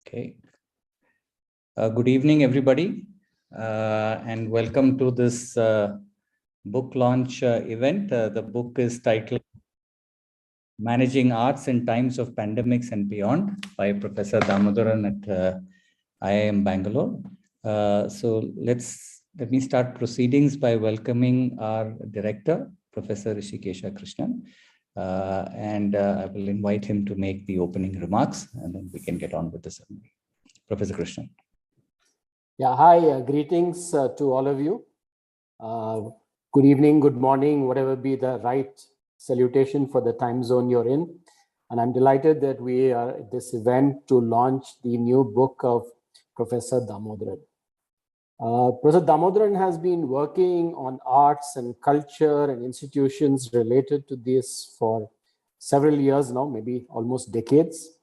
Okay. Good evening, everybody, and welcome to this book launch event. The book is titled Managing Arts in Times of Pandemics and Beyond by Professor Damodaran at IIM Bangalore. So let me start proceedings by welcoming our director, Professor Rishikesha Krishnan. And I will invite him to make the opening remarks, and then we can get on with the ceremony. Professor Krishnan. Yeah, hi, greetings to all of you. Good evening, good morning, whatever be the right salutation for the time zone you're in. And I'm delighted that we are at this event to launch the new book of Professor Damodaran. Professor Damodaran has been working on arts and culture and institutions related to this for several years now, maybe almost decades.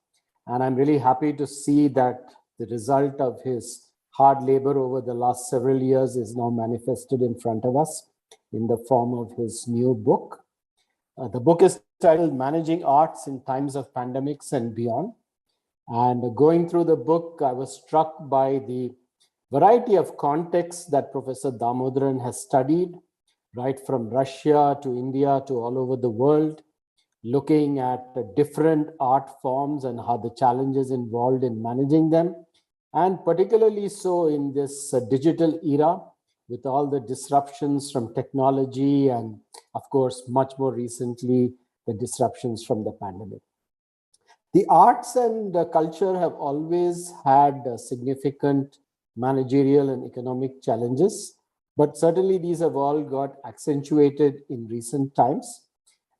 And I'm really happy to see that the result of his hard labor over the last several years is now manifested in front of us in the form of his new book. The book is titled Managing Arts in Times of Pandemics and Beyond. And going through the book, I was struck by the variety of contexts that Professor Damodaran has studied, right from Russia to India to all over the world, looking at the different art forms and how the challenges involved in managing them. And particularly so in this digital era with all the disruptions from technology and, of course, much more recently, the disruptions from the pandemic. The arts and culture have always had significant managerial and economic challenges, but certainly these have all got accentuated in recent times.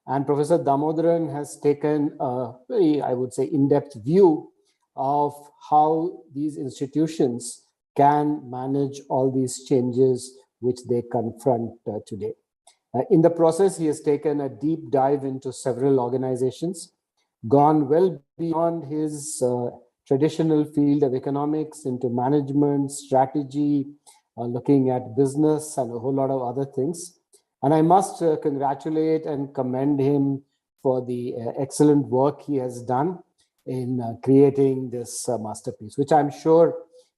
And Professor Damodaran has taken a very, I would say, in-depth view of how these institutions can manage all these changes which they confront today. In the process, he has taken a deep dive into several organizations, gone well beyond his traditional field of economics into management, strategy, looking at business and a whole lot of other things. And I must congratulate and commend him for the excellent work he has done in creating this masterpiece, which I'm sure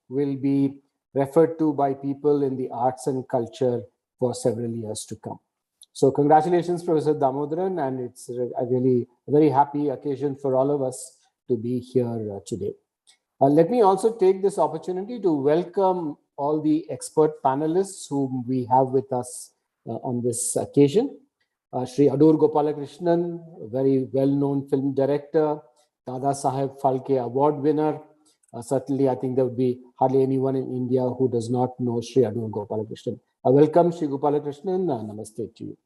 will be referred to by people in the arts and culture for several years to come. So congratulations, Professor Damodaran, and it's a really very happy occasion for all of us to be here today. Let me also take this opportunity to welcome all the expert panelists whom we have with us on this occasion. Shri Adur Gopalakrishnan, a very well-known film director, Dada Saheb Phalke Award winner. Certainly, I think there would be hardly anyone in India who does not know Shri Adur Gopalakrishnan. Welcome, Shri Gopalakrishnan. Namaste to you.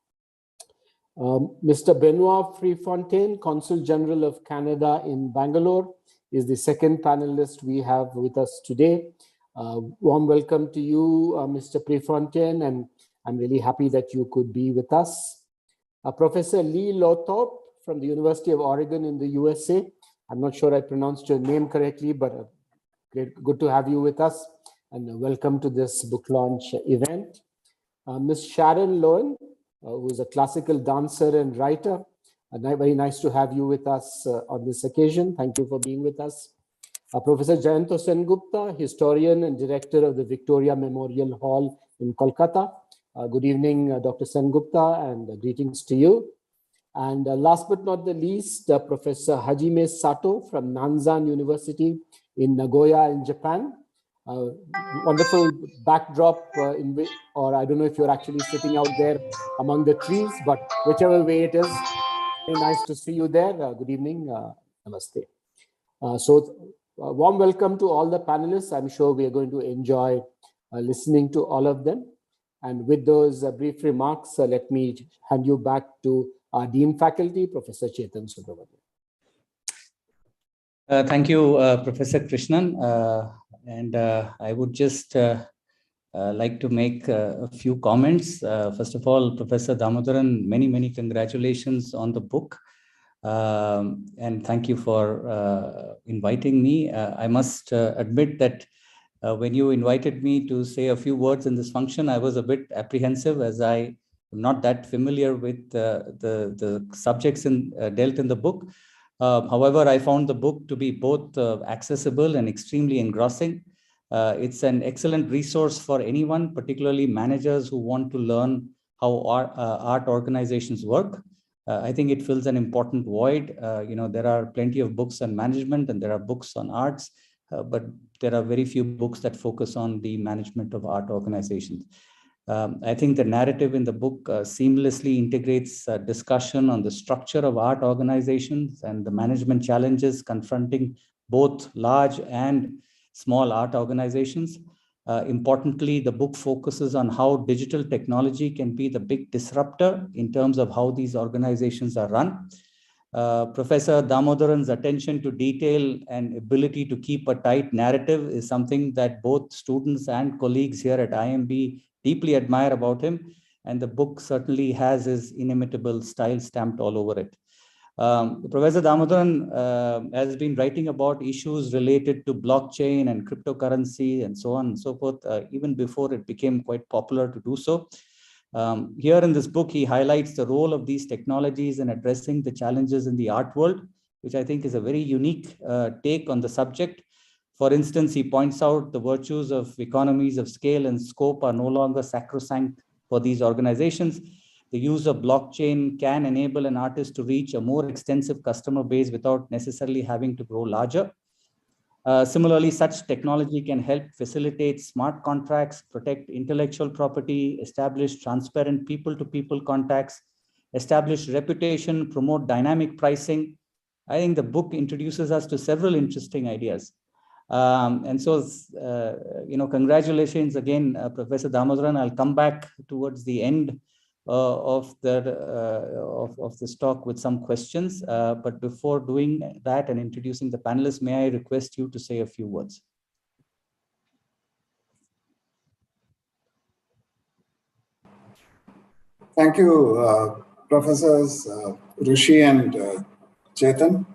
Mr. Benoit Freefontaine, Consul General of Canada in Bangalore, is the second panelist we have with us today. Warm welcome to you, Mr. Freefontaine, and I'm really happy that you could be with us. Professor Lee Lothrop from the University of Oregon in the USA. I'm not sure I pronounced your name correctly, but good to have you with us, and welcome to this book launch event. Ms. Sharon Lowen, who is a classical dancer and writer. Very nice to have you with us on this occasion. Thank you for being with us. Professor Jayanto Sengupta, historian and director of the Victoria Memorial Hall in Kolkata. Good evening, Dr. Sengupta, and greetings to you. And last but not the least, Professor Hajime Sato from Nanzan University in Nagoya in Japan. Wonderful backdrop, or I don't know if you're actually sitting out there among the trees, but whichever way it is, very nice to see you there. Good evening. Namaste. Warm welcome to all the panelists. I'm sure we are going to enjoy listening to all of them. And with those brief remarks, let me hand you back to our Dean Faculty, Professor Chetan Subramanian. Thank you, Professor Krishnan. And I would just like to make a few comments. First of all, Professor Damodaran, many congratulations on the book. And thank you for inviting me. I must admit that when you invited me to say a few words in this function, I was a bit apprehensive as I am not that familiar with the subjects dealt in the book. However, I found the book to be both accessible and extremely engrossing. It's an excellent resource for anyone, particularly managers who want to learn how art organizations work. I think it fills an important void. There are plenty of books on management and there are books on arts, but there are very few books that focus on the management of art organizations. I think the narrative in the book seamlessly integrates discussion on the structure of art organizations and the management challenges confronting both large and small art organizations. Importantly, the book focuses on how digital technology can be the big disruptor in terms of how these organizations are run. Professor Damodaran's attention to detail and ability to keep a tight narrative is something that both students and colleagues here at IIMB deeply admire about him, and the book certainly has his inimitable style stamped all over it. Professor Damodaran has been writing about issues related to blockchain and cryptocurrency and so on and so forth, even before it became quite popular to do so. Here in this book, he highlights the role of these technologies in addressing the challenges in the art world, which I think is a very unique take on the subject. For instance, he points out the virtues of economies of scale and scope are no longer sacrosanct for these organizations. The use of blockchain can enable an artist to reach a more extensive customer base without necessarily having to grow larger. Similarly, such technology can help facilitate smart contracts, protect intellectual property, establish transparent people-to-people contacts, establish reputation, promote dynamic pricing. I think the book introduces us to several interesting ideas. Congratulations again, Professor Damodaran. I'll come back towards the end of this talk with some questions. But before doing that and introducing the panelists, may I request you to say a few words? Thank you, Professors Rishi and Chetan,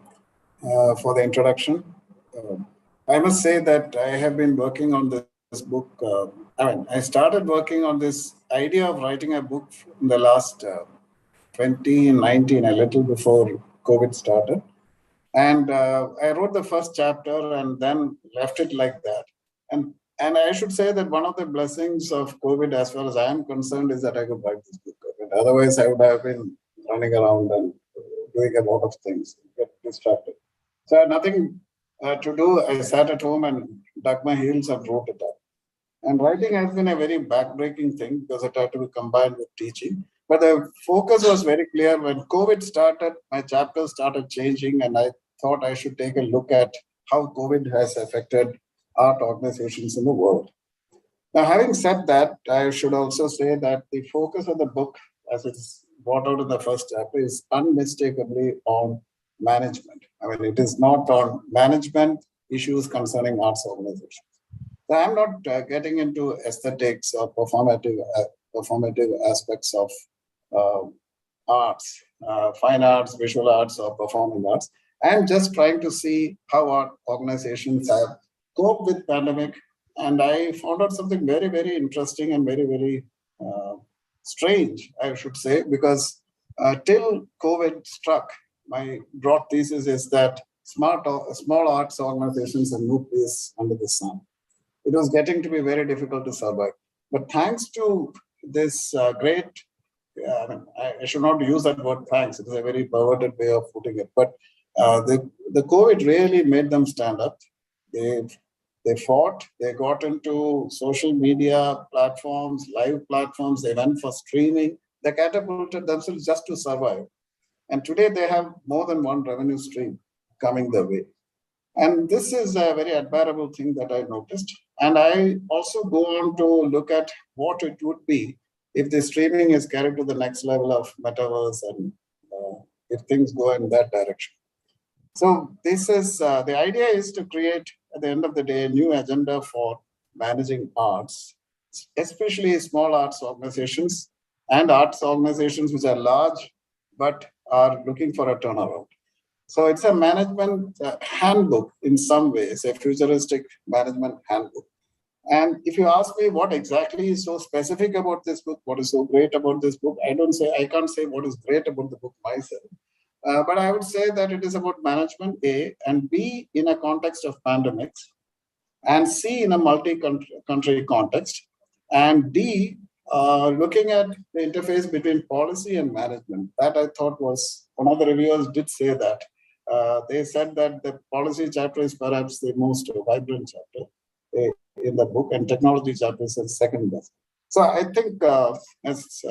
for the introduction. I must say that I have been working on this book. I started working on this idea of writing a book in the last 2019, a little before COVID started. And I wrote the first chapter and then left it like that. And I should say that one of the blessings of COVID, as far as I am concerned, is that I could write this book. Otherwise, I would have been running around and doing a lot of things, get distracted. So I had nothing to do. I sat at home and dug my heels and wrote it up. And writing has been a very backbreaking thing because it had to be combined with teaching. But the focus was very clear. When COVID started, my chapters started changing, and I thought I should take a look at how COVID has affected art organizations in the world. Now, having said that, I should also say that the focus of the book, as it's brought out in the first chapter, is unmistakably on management. I mean, it is not on management issues concerning arts organizations. So I'm not getting into aesthetics or performative aspects of arts, fine arts, visual arts, or performing arts. I'm just trying to see how art organizations have coped with pandemic. And I found out something very, very interesting and very, very strange, I should say, because till COVID struck, my broad thesis is that small arts organizations have no place under the sun. It was getting to be very difficult to survive. But thanks to this great, I should not use that word thanks, it is a very perverted way of putting it, but the COVID really made them stand up. They fought, they got into social media platforms, live platforms, they went for streaming, they catapulted themselves just to survive. And today they have more than one revenue stream coming their way. And this is a very admirable thing that I noticed. And I also go on to look at what it would be if the streaming is carried to the next level of Metaverse and if things go in that direction. So this is, the idea is to create, at the end of the day, a new agenda for managing arts, especially small arts organizations and arts organizations which are large, but are looking for a turnaround. So it's a management handbook in some ways, a futuristic management handbook. And if you ask me what exactly is so specific about this book, what is so great about this book, I can't say what is great about the book myself. But I would say that it is about management, A, and B, in a context of pandemics, and C, in a multi-country context, and D, looking at the interface between policy and management. That I thought was, one of the reviewers did say that. They said that the policy chapter is perhaps the most vibrant chapter in the book, and technology chapter is the second best. So I think, as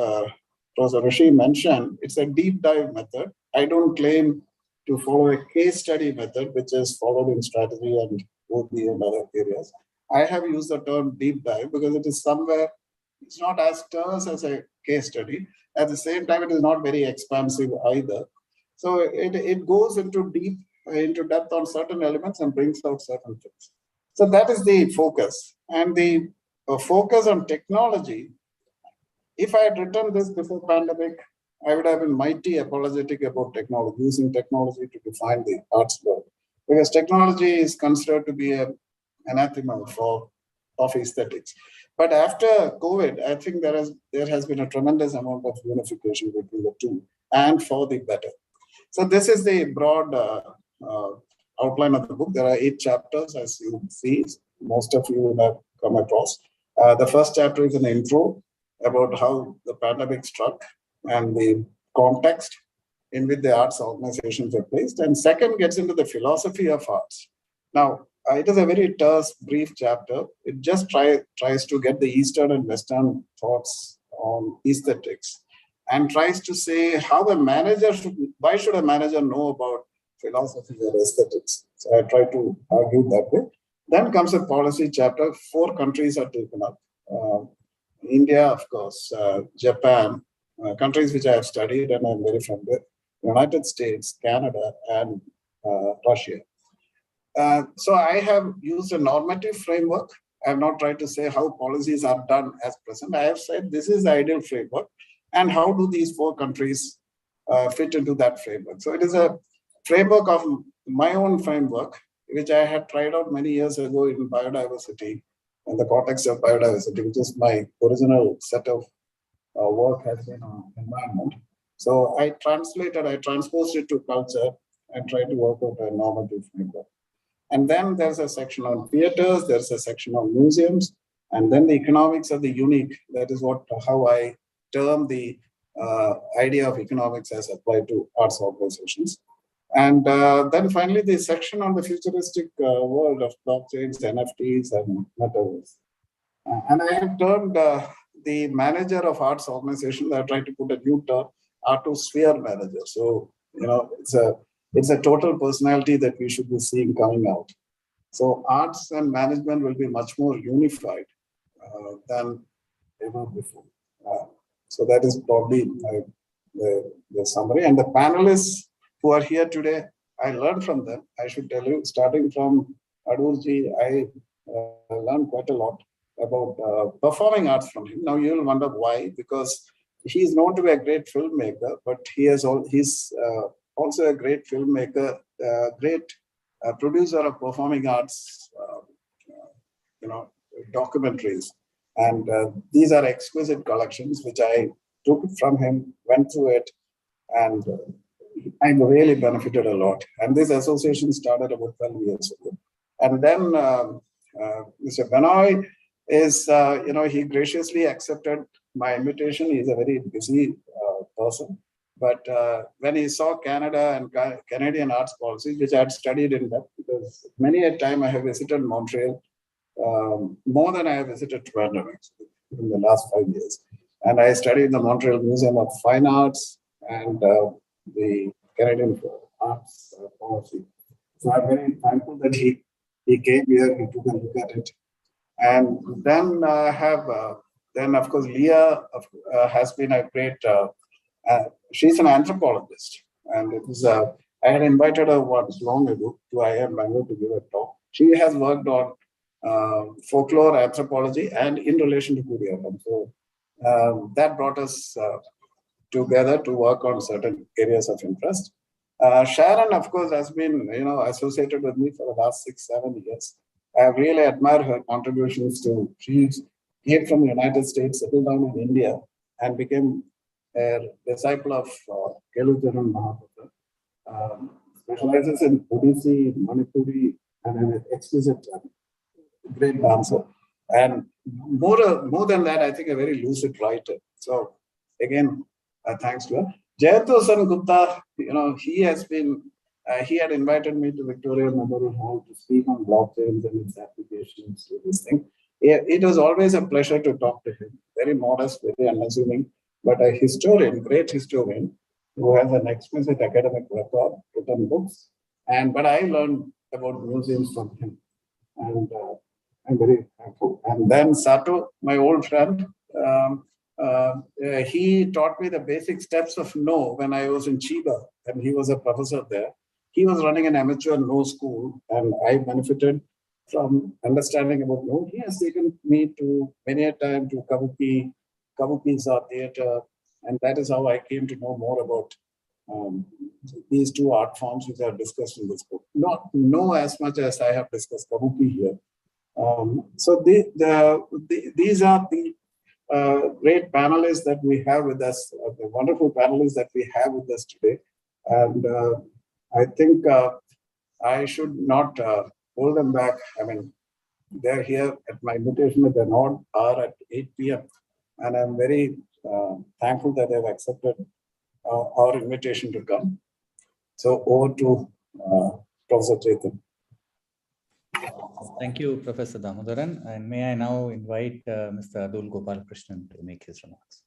Professor Rishi mentioned, it's a deep dive method. I don't claim to follow a case study method, which is followed in strategy and OB and other areas. I have used the term deep dive because it is somewhere, it's not as terse as a case study. At the same time, it is not very expansive either. So it goes into depth on certain elements and brings out certain things. So that is the focus. And the focus on technology, if I had written this before pandemic, I would have been mighty apologetic about technology, using technology to define the arts world. Because technology is considered to be an anathema of aesthetics. But after COVID, I think there has been a tremendous amount of unification between the two, and for the better. So this is the broad outline of the book. There are 8 chapters, as you see. Most of you will have come across. The first chapter is an intro about how the pandemic struck and the context in which the arts organizations are placed. And second gets into the philosophy of arts. Now, it is a very terse, brief chapter. It just tries to get the Eastern and Western thoughts on aesthetics, and tries to say how a manager why should a manager know about philosophy or aesthetics? So I try to argue that way. Then comes a policy chapter. 4 countries are taken up. India, of course, Japan, countries which I have studied and I'm very familiar, United States, Canada, and Russia. So I have used a normative framework. I have not tried to say how policies are done as present. I have said this is the ideal framework, and how do these 4 countries fit into that framework. So it is a framework of my own framework, which I had tried out many years ago in biodiversity, in the context of biodiversity, which is my original set of work has been on environment. So I transposed it to culture and tried to work out a normative framework. And then there's a section on theaters, there's a section on museums, and then the economics of the unique. That is how I term the idea of economics as applied to arts organizations. And then finally, the section on the futuristic world of blockchains, NFTs, and Metaverse. And I have termed the manager of arts organizations, I tried to put a new term, artosphere manager. So, it's a total personality that we should be seeing coming out. So arts and management will be much more unified than ever before. So that is probably the summary. And the panelists who are here today, I learned from them. I should tell you, starting from Adurji, I learned quite a lot about performing arts from him. Now you'll wonder why, because he is known to be a great filmmaker, but he's also a great filmmaker, great producer of performing arts, documentaries. And these are exquisite collections, which I took from him, went through it, and I really benefited a lot. And this association started about 12 years ago. And then Mr. Benoy is, he graciously accepted my invitation. He's a very busy person. But when he saw Canada and Canadian arts policies, which I had studied in depth, because many a time I have visited Montreal, more than I have visited Toronto in the last 5 years. And I studied the Montreal Museum of Fine Arts and the Canadian Arts Policy. So I'm very thankful that he came here, he took a look at it. And then then of course, Leah has been a great, she's an anthropologist. And it was, I had invited her once long ago to IIM Bangalore to give a talk. She has worked on folklore anthropology and in relation to Kuriyatam. So that brought us together to work on certain areas of interest. Sharon, of course, has been associated with me for the last 6-7 years. I really admire her contributions to. She came from the United States, settled down in India, and became a disciple of Damodaran-authored. specializes in Odissi, Manipuri, and an exquisite, great dancer. And more than that, I think a very lucid writer. So again, thanks to her. Jayathosan Gupta, he has been, he had invited me to Victoria Memorial Hall to speak on blockchains and its applications to this thing. It was always a pleasure to talk to him. Very modest, very unassuming, but a historian, great historian, who has an exquisite academic record, written books. But I learned about museums from him. And I'm very thankful. And then Sato, my old friend, he taught me the basic steps of No when I was in Chiba, and he was a professor there. He was running an amateur No school, and I benefited from understanding about No. He has taken me to many a time to Kabuki's theater, and that is how I came to know more about these two art forms which are discussed in this book. Not know as much as I have discussed Kabuki here. So these are the great panelists that we have with us, the wonderful panelists that we have with us today. And I think I should not hold them back. I mean, they're here at my invitation at the odd hour at 8 p.m. And I'm very thankful that they've accepted our invitation to come. So over to Professor Chetan. Thank you, Professor Damodaran. And may I now invite Mr. Adul Gopal Krishnan to make his remarks.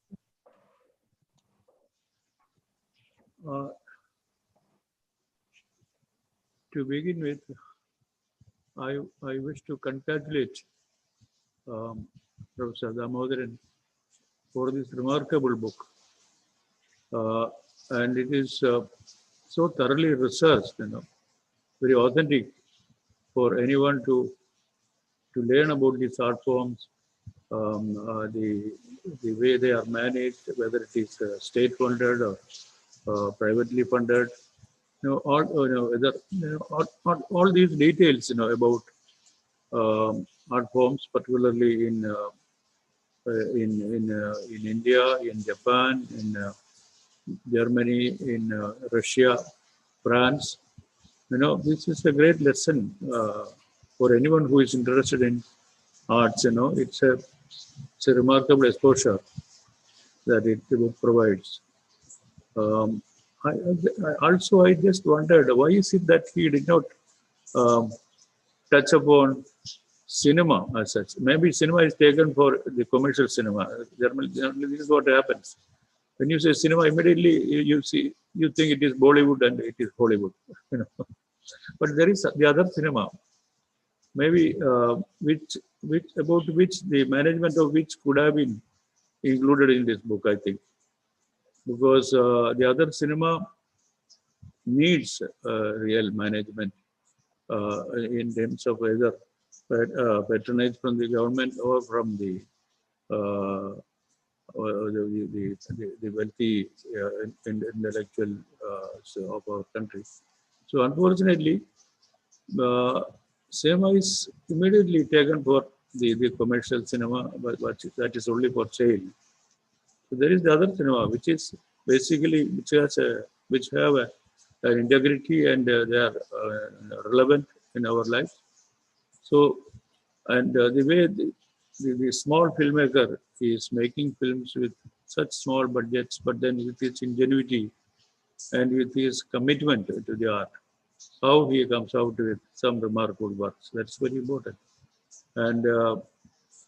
To begin with, I wish to congratulate Professor Damodaran for this remarkable book. And it is so thoroughly researched, very authentic for anyone to learn about these art forms, the way they are managed, whether it is state funded or privately funded, all these details, about art forms, particularly in India, in Japan, in Germany, in Russia, France. This is a great lesson for anyone who is interested in arts. It's a remarkable exposure that it provides. I just wondered, why is it that he did not touch upon cinema as such? Maybe cinema is taken for the commercial cinema. Generally, this is what happens. When you say cinema, immediately you think it is Bollywood and it is Hollywood. But there is the other cinema, maybe which the management of which could have been included in this book, I think, because the other cinema needs real management in terms of either patronage from the government or from the wealthy intellectual of our country. So unfortunately, cinema is immediately taken for the commercial cinema, but that is only for sale. So there is the other cinema, which is basically which have an integrity and they are relevant in our life. So, and the way the small filmmaker is making films with such small budgets, but then with his ingenuity and with his commitment to the art, how he comes out with some remarkable works. That's very important. And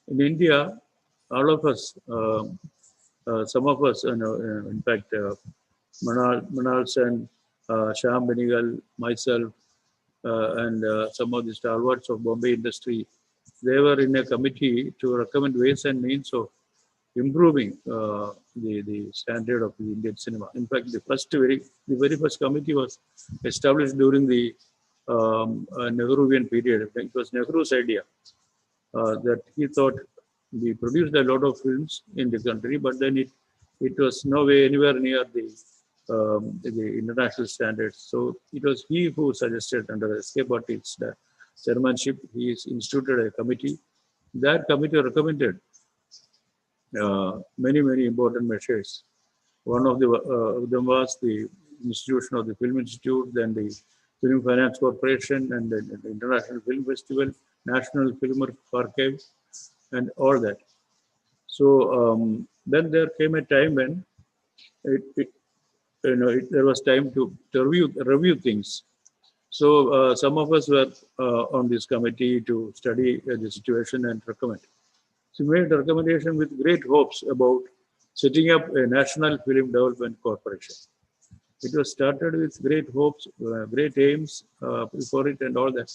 in India, all of us, some of us, in fact, Manal Sen, Shyam Benigal, myself, and some of the stalwarts of Bombay industry, they were in a committee to recommend ways and means of improving the standard of the Indian cinema. In fact, the very first committee was established during the Nehruvian period. It was Nehru's idea that he thought we produced a lot of films in the country, but then it was anywhere near the international standards. So it was he who suggested, under the SK Party's chairmanship, he instituted a committee. That committee recommended many important measures. One of them was the institution of the Film Institute, then the Film Finance Corporation, and then the International Film Festival, National Film Archive, and all that. So then there came a time when there was time to review things. So some of us were on this committee to study the situation and recommend. So we made a recommendation with great hopes about setting up a National Film Development Corporation. It was started with great hopes, great aims for it and all that.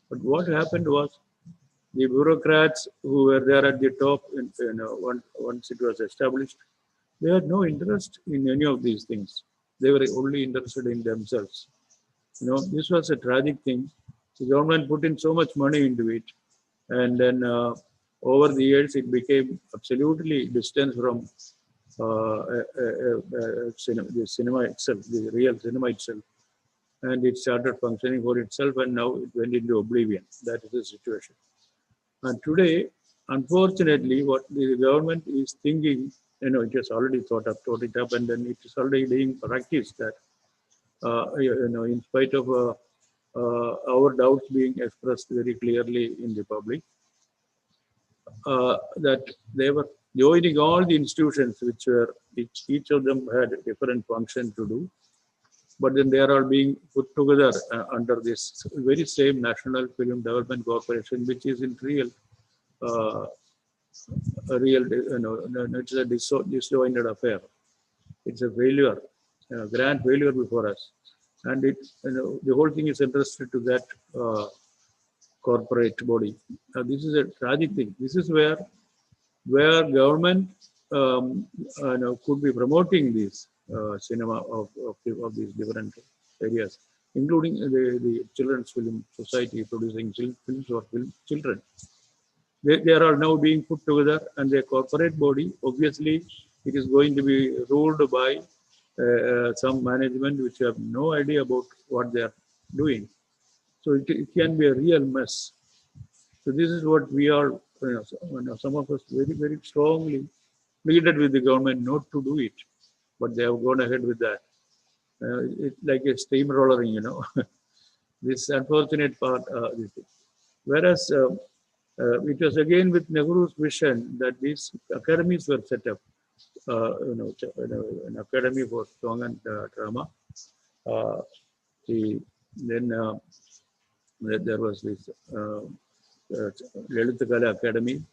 But what happened was the bureaucrats who were there at the top, once it was established, they had no interest in any of these things. They were only interested in themselves. This was a tragic thing. The government put in so much money into it, and then over the years it became absolutely distant from the cinema itself, the real cinema itself, and it started functioning for itself, and now it went into oblivion. That is the situation. And today, unfortunately, what the government is thinking, it has already thought it up, and then it is already being practiced that, in spite of our doubts being expressed very clearly in the public, that they were joining all the institutions which each of them had a different function to do, but then they are all being put together under this very same National Film Development Corporation, which is in real, it's a disjointed affair. It's a failure, a grand failure before us, and the whole thing is entrusted to that corporate body. This is a tragic thing. This is where government could be promoting this cinema of these different areas, including the Children's Film Society producing films for children. They are all now being put together, and the corporate body, obviously, it is going to be ruled by some management which have no idea about what they are doing. So it can be a real mess. So this is what we are, some of us very, very strongly pleaded with the government not to do it, but they have gone ahead with that. It's like a steamrolling, this unfortunate part. Whereas it was again with Nehru's vision that these academies were set up, an academy for song and drama. Then there was this Lalitha Kala Academy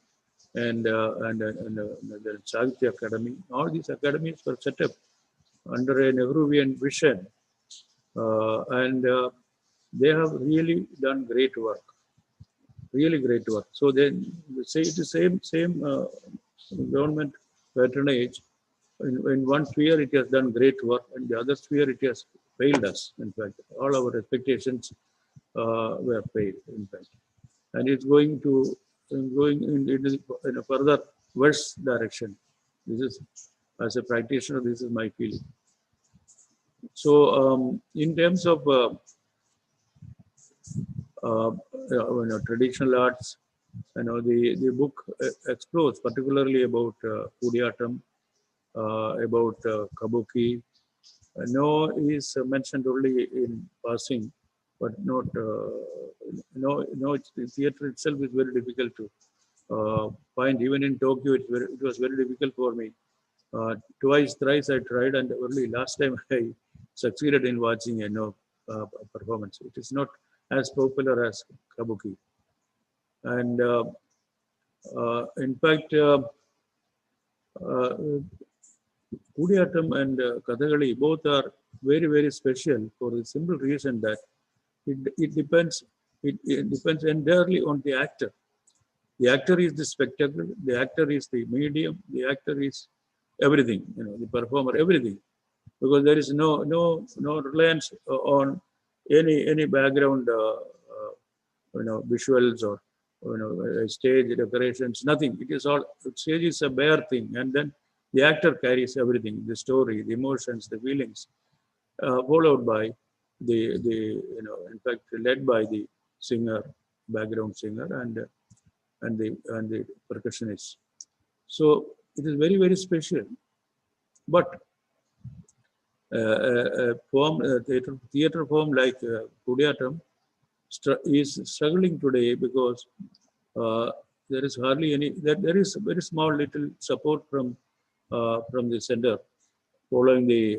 and the Sahitya Academy. All these academies were set up under a Nehruvian vision, and they have really done great work. Really great work. So then say it is same government patronage. In one sphere it has done great work, and the other sphere it has failed us. In fact, all our expectations were failed. In fact, and it's going in a further worse direction. This is, as a practitioner, this is my feeling. So in terms of traditional arts, the book explores particularly about Kudiyatam, about Kabuki. No is mentioned only in passing, but not. The theater itself is very difficult to find. Even in Tokyo, it was very difficult for me. Twice, thrice I tried, and only last time I succeeded in watching a performance. It is not as popular as Kabuki. And in fact, Kudiyatam and Kathakali both are very, very special for the simple reason that it depends entirely on the actor. The actor is the spectacle, the actor is the medium, the actor is everything, the performer, everything. Because there is no reliance on any background visuals or stage decorations, nothing. It is all, stage is a bare thing, and then the actor carries everything, the story, the emotions, the feelings, followed by in fact led by the singer, background singer, and the percussionist. So it is very, very special. But theater form like Kudiyatam is struggling today because there is hardly any, there is very small little support from the center following the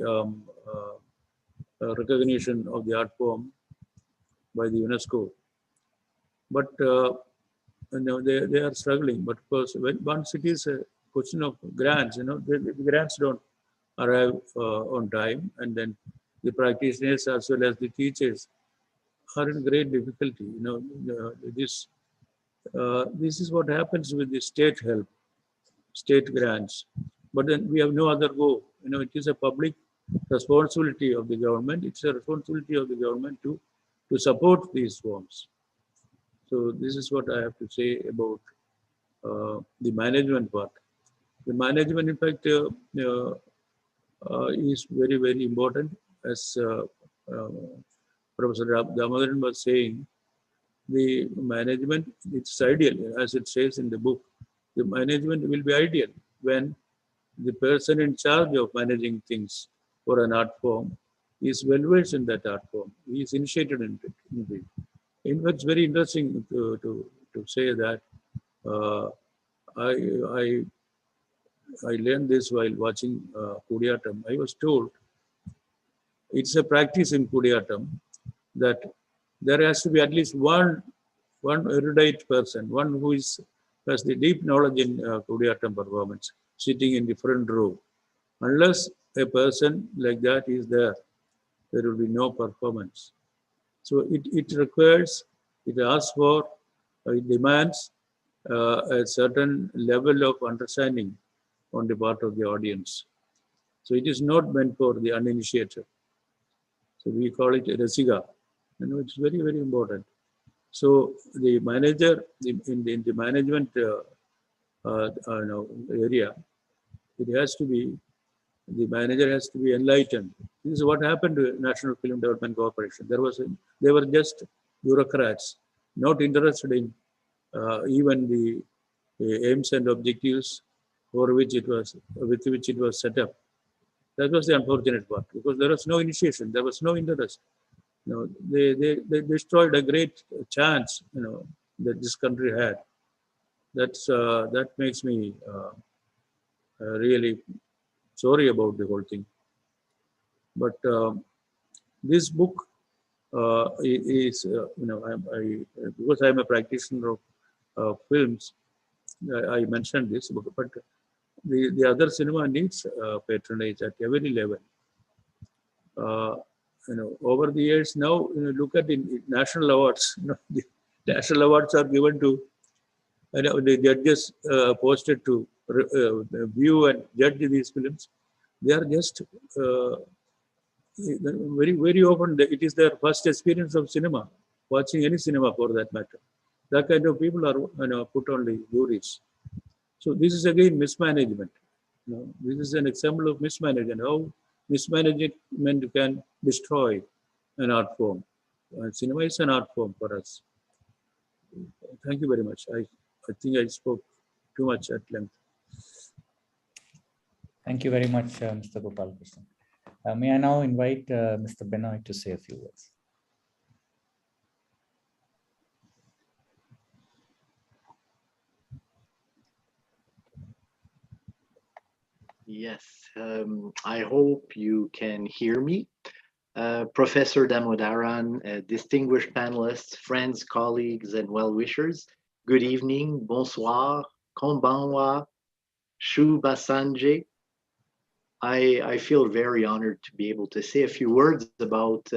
recognition of the art form by the UNESCO. But they are struggling. But of course, once it is a question of grants, the grants don't arrive on time, and then the practitioners as well as the teachers are in great difficulty. This is what happens with the state help, state grants. But then we have no other go. It is a public responsibility of the government. It's a responsibility of the government to support these forms. So this is what I have to say about the management part. The management, in fact, is very, very important. As Professor Damodaran was saying, the management, it's ideal, as it says in the book. The management will be ideal when the person in charge of managing things for an art form is well versed in that art form. He is initiated in it. In fact, it's very interesting to say that I learned this while watching Kudiyatam. I was told it's a practice in Kudiyatam that there has to be at least one erudite person, one who has the deep knowledge in Kudiyatam performance, sitting in the front row. Unless a person like that is there, there will be no performance. So it requires, it asks for, it demands a certain level of understanding on the part of the audience. So it is not meant for the uninitiated. So we call it Rasiga. It's very, very important. So the manager in the management area, it has to be, the manager has to be enlightened. This is what happened to National Film Development Corporation. They were just bureaucrats, not interested in even the aims and objectives with which it was set up. That was the unfortunate part, because there was no initiation, there was no interest. They destroyed a great chance, that this country had. That makes me really sorry about the whole thing. But this book is, because I'm a practitioner of films, I mentioned this book, but the other cinema needs patronage at every level. Over the years now, look at the national awards. The national awards are given to the judges posted to view and judge these films. They are just very, very often it is their first experience of cinema, watching any cinema for that matter. That kind of people are put on the juries. So this is again mismanagement. This is an example of mismanagement. How mismanagement can destroy an art form. Cinema is an art form for us. Thank you very much. I think I spoke too much at length. Thank you very much, Mr. Gopalakrishnan. May I now invite Mr. Benoit to say a few words. Yes, I hope you can hear me. Professor Damodaran, distinguished panelists, friends, colleagues, and well-wishers, good evening, bonsoir, konbanwa, shuba sanje. I feel very honored to be able to say a few words about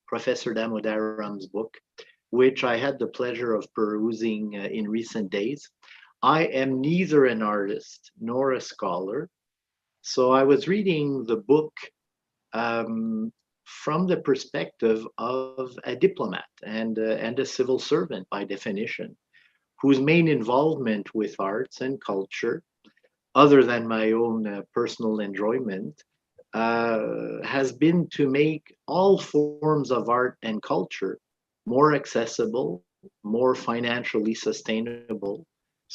Professor Damodaran's book, which I had the pleasure of perusing in recent days. I am neither an artist nor a scholar, so I was reading the book from the perspective of a diplomat and a civil servant by definition, whose main involvement with arts and culture, other than my own personal enjoyment, has been to make all forms of art and culture more accessible, more financially sustainable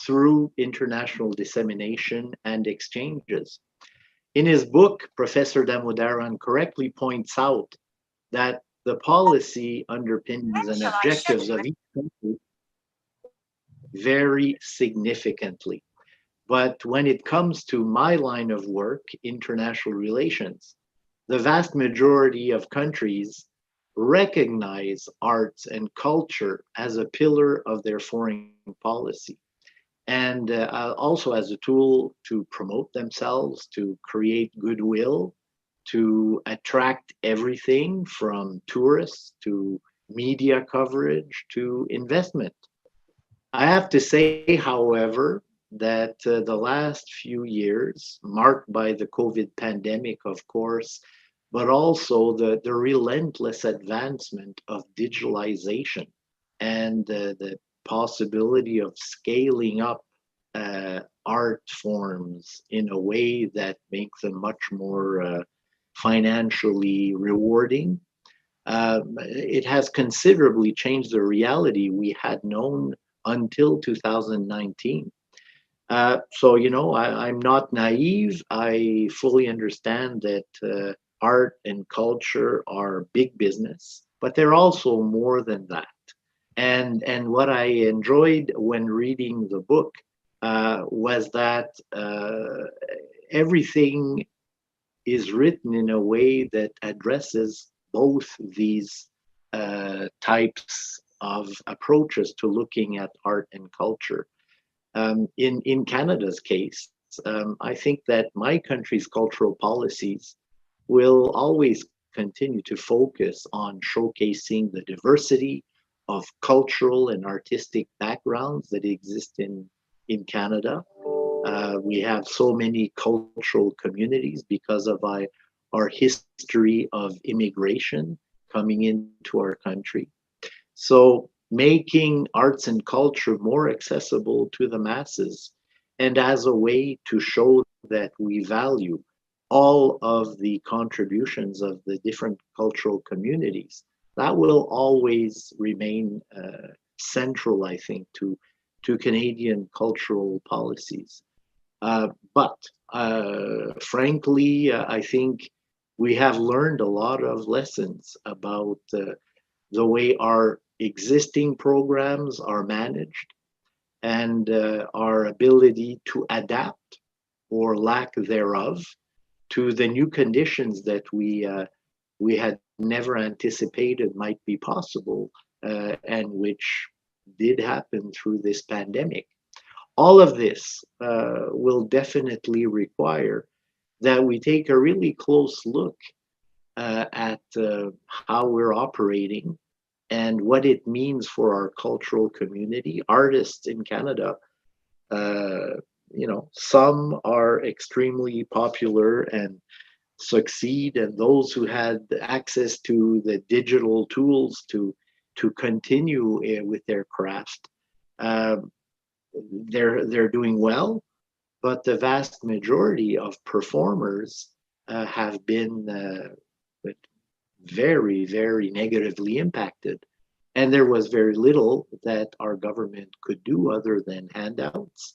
through international dissemination and exchanges. In his book, Professor Damodaran correctly points out that the policy underpinnings and objectives of each country vary significantly. But when it comes to my line of work, international relations, the vast majority of countries recognize arts and culture as a pillar of their foreign policy, and also as a tool to promote themselves, to create goodwill, to attract everything from tourists to media coverage to investment. I have to say, however, that the last few years, marked by the COVID pandemic, of course, but also the relentless advancement of digitalization and the possibility of scaling up art forms in a way that makes them much more financially rewarding. It has considerably changed the reality we had known until 2019. So, you know, I'm not naive. I fully understand that art and culture are big business, but they're also more than that. And what I enjoyed when reading the book was that everything is written in a way that addresses both these types of approaches to looking at art and culture. In Canada's case, I think that my country's cultural policies will always continue to focus on showcasing the diversity of cultural and artistic backgrounds that exist in Canada. We have so many cultural communities because of our history of immigration coming into our country. So making arts and culture more accessible to the masses and as a way to show that we value all of the contributions of the different cultural communities, that will always remain central, I think, to Canadian cultural policies. But frankly, I think we have learned a lot of lessons about the way our existing programs are managed and our ability to adapt or lack thereof to the new conditions that we had never anticipated might be possible and which did happen through this pandemic. All of this will definitely require that we take a really close look at how we're operating and what it means for our cultural community. Artists in Canada, you know, some are extremely popular and succeed, and those who had access to the digital tools to continue with their craft, they're doing well. But the vast majority of performers have been very, very negatively impacted. And there was very little that our government could do other than handouts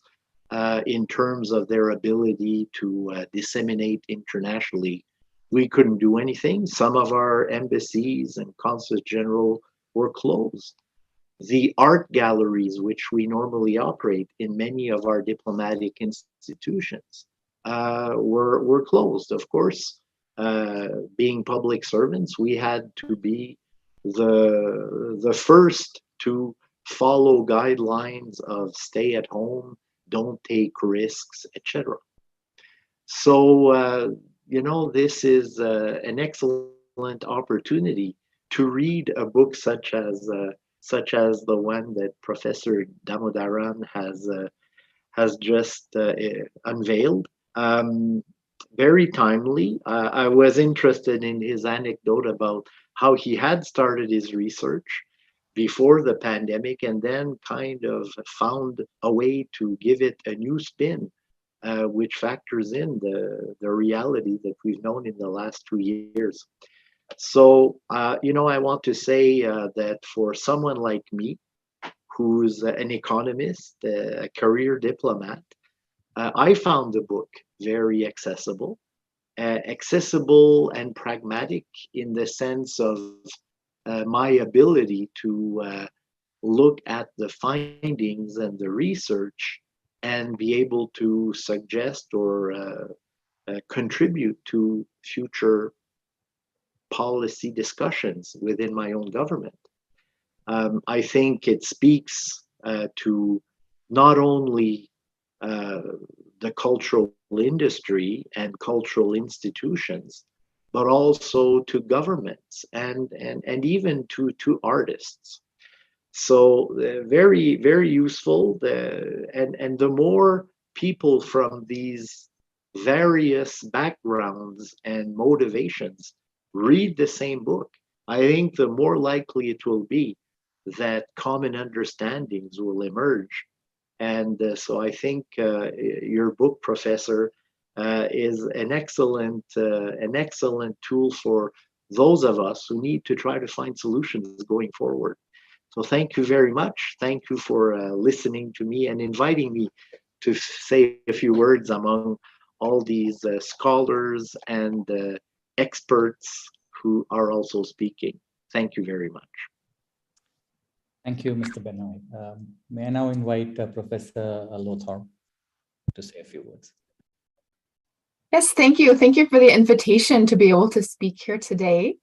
in terms of their ability to disseminate internationally. We couldn't do anything. Some of our embassies and consulates general were closed. The art galleries, which we normally operate in many of our diplomatic institutions, were closed. Of course, being public servants, we had to be the first to follow guidelines of stay at home, don't take risks, etc. So, you know, this is an excellent opportunity to read a book such as the one that Professor Damodaran has just unveiled. Very timely. I was interested in his anecdote about how he had started his research before the pandemic and then kind of found a way to give it a new spin, which factors in the reality that we've known in the last 2 years. So, you know, I want to say that for someone like me, who's an economist, a career diplomat, I found the book very accessible. accessible and pragmatic in the sense of my ability to look at the findings and the research and be able to suggest or contribute to future policy discussions within my own government. I think it speaks to not only the cultural industry and cultural institutions, but also to governments and even to artists. So very, very useful. And the more people from these various backgrounds and motivations read the same book, I think the more likely it will be that common understandings will emerge. And so I think your book, Professor, is an excellent tool for those of us who need to try to find solutions going forward. So thank you very much. Thank you for listening to me and inviting me to say a few words among all these scholars and experts who are also speaking. Thank you very much. Thank you, Mr. Benoit. May I now invite Professor Lothar to say a few words? Yes, thank you. Thank you for the invitation to be able to speak here today.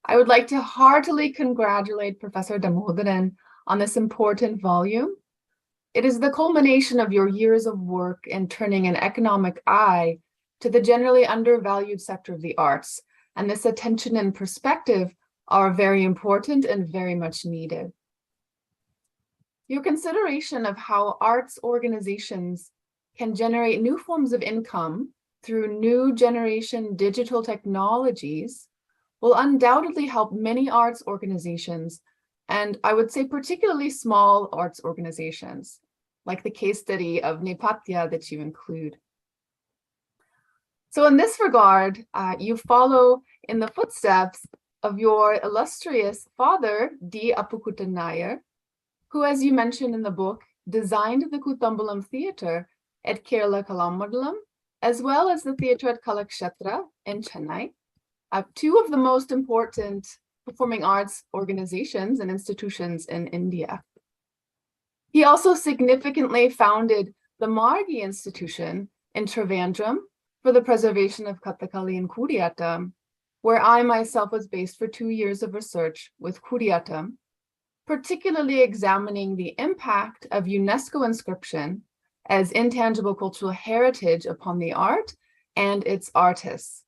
I would like to heartily congratulate Professor Damodaran on this important volume. It is the culmination of your years of work in turning an economic eye to the generally undervalued sector of the arts, and this attention and perspective are very important and very much needed. Your consideration of how arts organizations can generate new forms of income through new generation digital technologies will undoubtedly help many arts organizations, and I would say particularly small arts organizations, like the case study of Nepatya that you include. So in this regard, you follow in the footsteps of your illustrious father, D. Appukutan Nair, who, as you mentioned in the book, designed the Kuttambalam Theatre at Kerala Kalamandalam, as well as the theatre at Kalakshetra in Chennai, two of the most important performing arts organizations and institutions in India. He also significantly founded the Margi Institution in Trivandrum for the preservation of Kathakali and Kudiyattam, where I myself was based for 2 years of research with Kudiyattam, particularly examining the impact of UNESCO inscription as intangible cultural heritage upon the art and its artists.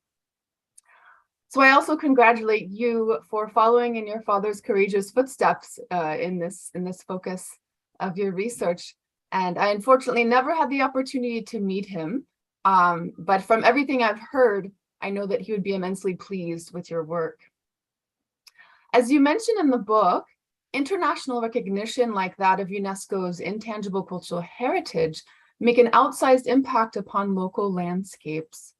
So I also congratulate you for following in your father's courageous footsteps in this focus of your research. And I unfortunately never had the opportunity to meet him, but from everything I've heard, I know that he would be immensely pleased with your work. As you mentioned in the book, international recognition like that of UNESCO's intangible cultural heritage make an outsized impact upon local landscapes.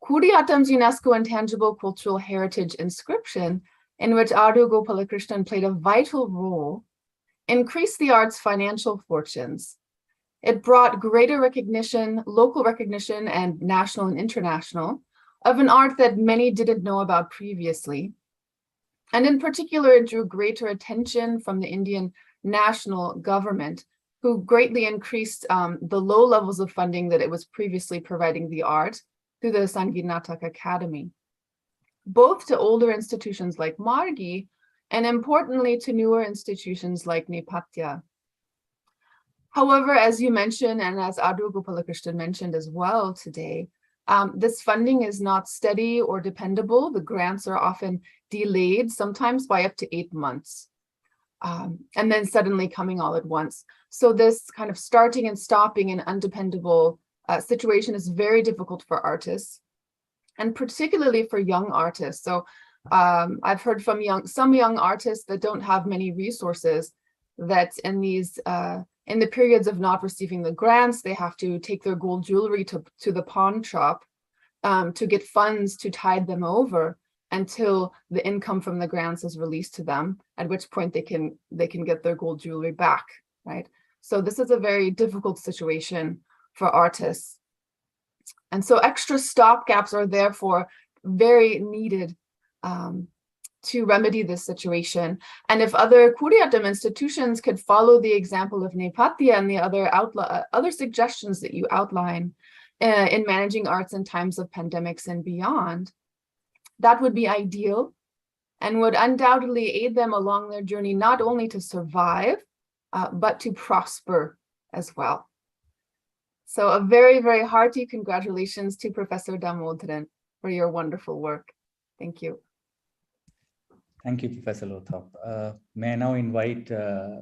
Kudiyattam's UNESCO Intangible Cultural Heritage inscription, in which Adu Gopalakrishnan played a vital role, increased the art's financial fortunes. It brought greater recognition, local recognition, and national and international, of an art that many didn't know about previously. And in particular, it drew greater attention from the Indian national government, who greatly increased the low levels of funding that it was previously providing the art through the Sangeet Natak Academy, both to older institutions like Margi, and importantly to newer institutions like Nepatya. However, as you mentioned, and as Adu Gopalakrishnan mentioned as well today, this funding is not steady or dependable. The grants are often delayed, sometimes by up to 8 months, and then suddenly coming all at once. So this kind of starting and stopping an undependable situation is very difficult for artists, and particularly for young artists. So I've heard from some young artists that don't have many resources, that in these in the periods of not receiving the grants, they have to take their gold jewelry to the pawn shop to get funds to tide them over until the income from the grants is released to them, at which point they can get their gold jewelry back, right? So this is a very difficult situation for artists. so extra stopgaps are therefore very needed to remedy this situation. And if other Kuriatam institutions could follow the example of Nepatya and the other suggestions that you outline in managing arts in times of pandemics and beyond, that would be ideal and would undoubtedly aid them along their journey, not only to survive, but to prosper as well. So a very, very hearty congratulations to Professor Damodaran for your wonderful work. Thank you. Thank you, Professor Lothrop. May I now invite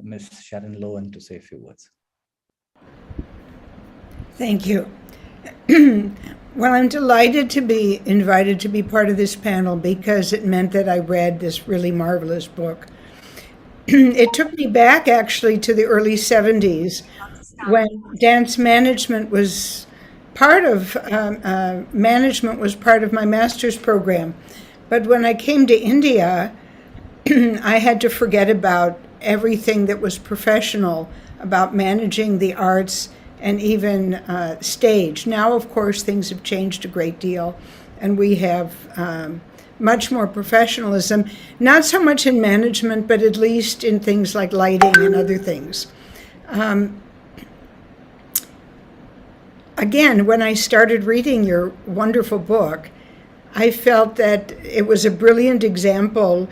Ms. Sharon Lowen to say a few words. Thank you. Well, I'm delighted to be invited to be part of this panel because it meant that I read this really marvelous book. It took me back actually to the early 70s when dance management was part of my master's program. But when I came to India, I had to forget about everything that was professional about managing the arts and even stage. Now, of course, things have changed a great deal, and we have much more professionalism, not so much in management, but at least in things like lighting and other things. Again, when I started reading your wonderful book, I felt that it was a brilliant example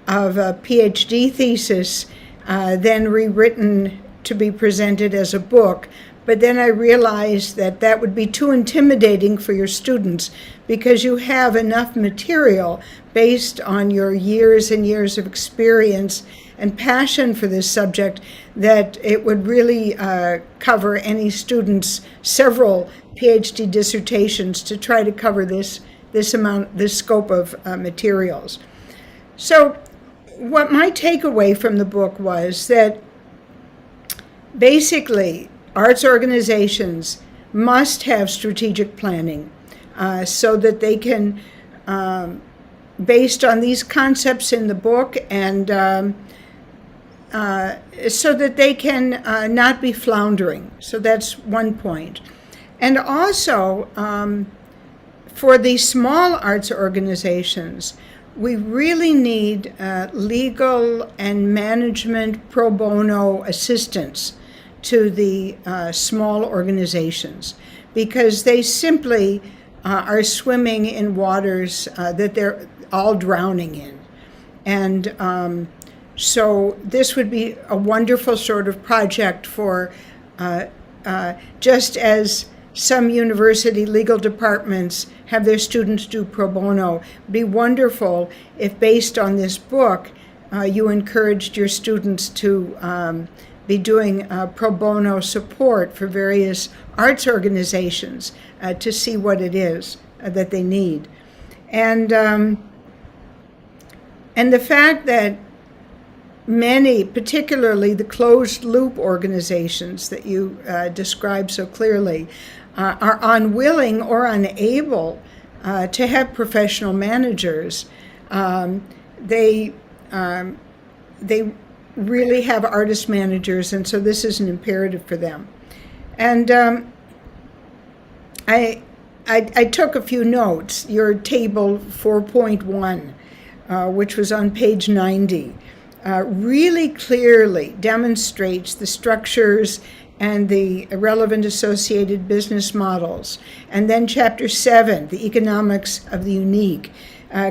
of a PhD thesis, then rewritten to be presented as a book. But then I realized that that would be too intimidating for your students because you have enough material based on your years and years of experience and passion for this subject that it would really cover any student's several PhD dissertations to try to cover this scope of materials. So what my takeaway from the book was that basically arts organizations must have strategic planning so that they can, based on these concepts in the book, and so that they can not be floundering. So that's one point. And also, for the small arts organizations, we really need legal and management pro bono assistance to the small organizations because they simply are swimming in waters that they're all drowning in. And so this would be a wonderful sort of project for, just as some university legal departments have their students do pro bono, it'd be wonderful if based on this book, you encouraged your students to be doing pro bono support for various arts organizations to see what it is that they need. And the fact that many, particularly the closed loop organizations that you describe so clearly, are unwilling or unable to have professional managers. They really have artist managers, and so this is an imperative for them. And I took a few notes. Your table 4.1, which was on page 90, really clearly demonstrates the structures and the relevant associated business models. And then chapter 7, the economics of the unique,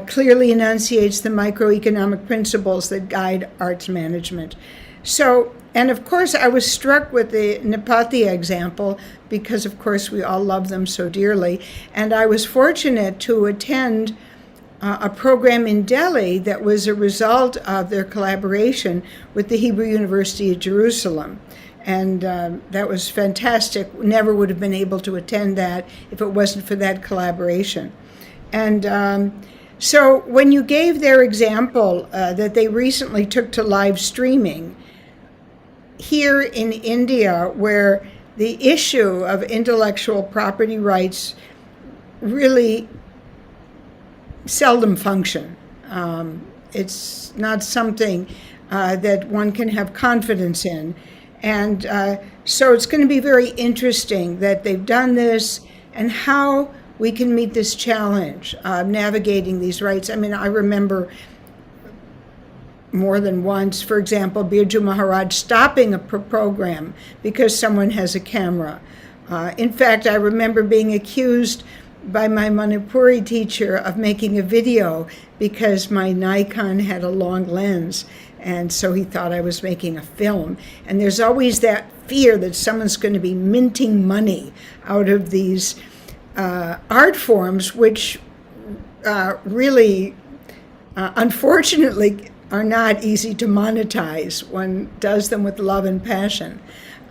clearly enunciates the microeconomic principles that guide arts management. So, and of course, I was struck with the Nepatya example because, of course, we all love them so dearly. And I was fortunate to attend a program in Delhi that was a result of their collaboration with the Hebrew University of Jerusalem. And that was fantastic. Never would have been able to attend that if it wasn't for that collaboration. And so when you gave their example that they recently took to live streaming, here in India, where the issue of intellectual property rights really seldom function. It's not something that one can have confidence in. And so it's going to be very interesting that they've done this and how we can meet this challenge of navigating these rights. I mean, I remember more than once, for example, Birju Maharaj stopping a program because someone has a camera. In fact, I remember being accused by my Manipuri teacher of making a video because my Nikon had a long lens, and so he thought I was making a film. And there's always that fear that someone's going to be minting money out of these art forms, which really, unfortunately, are not easy to monetize. One does them with love and passion.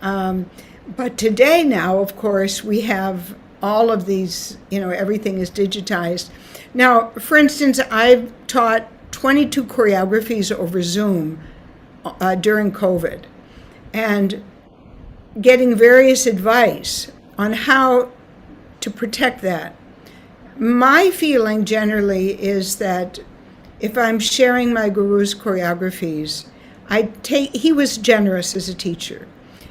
But today now, of course, we have all of these, everything is digitized. Now, for instance, I've taught 22 choreographies over Zoom during COVID, and getting various advice on how to protect that. My feeling generally is that if I'm sharing my guru's choreographies, he was generous as a teacher,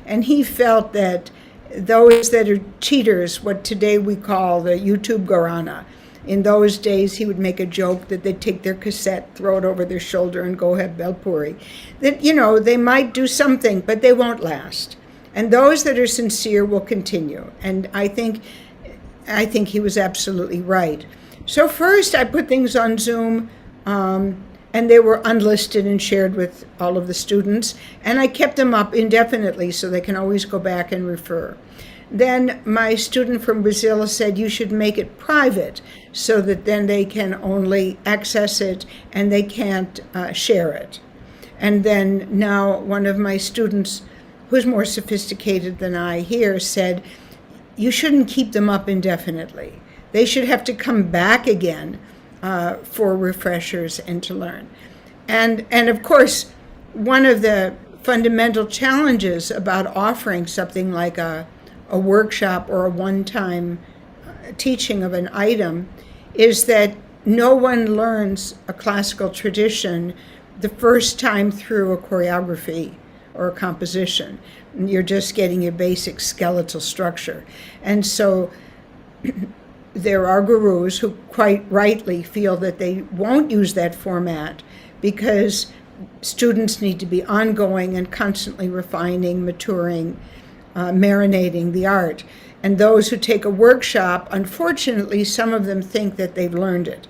and he felt that those that are cheaters, what today we call the YouTube Gharana, in those days he would make a joke that they'd take their cassette, throw it over their shoulder, and go have Belpuri. That, they might do something, but they won't last. And those that are sincere will continue. And I think he was absolutely right. So first I put things on Zoom, and they were unlisted and shared with all of the students. And I kept them up indefinitely so they can always go back and refer. Then my student from Brazil said, you should make it private so that then they can only access it and they can't share it. And then now one of my students, who's more sophisticated than I here, said, you shouldn't keep them up indefinitely. They should have to come back again for refreshers and to learn. And of course, one of the fundamental challenges about offering something like a workshop or a one-time teaching of an item is that no one learns a classical tradition the first time through a choreography or a composition. You're just getting your basic skeletal structure. And so there are gurus who quite rightly feel that they won't use that format because students need to be ongoing and constantly refining, maturing, marinating the art. And those who take a workshop, unfortunately, some of them think that they've learned it.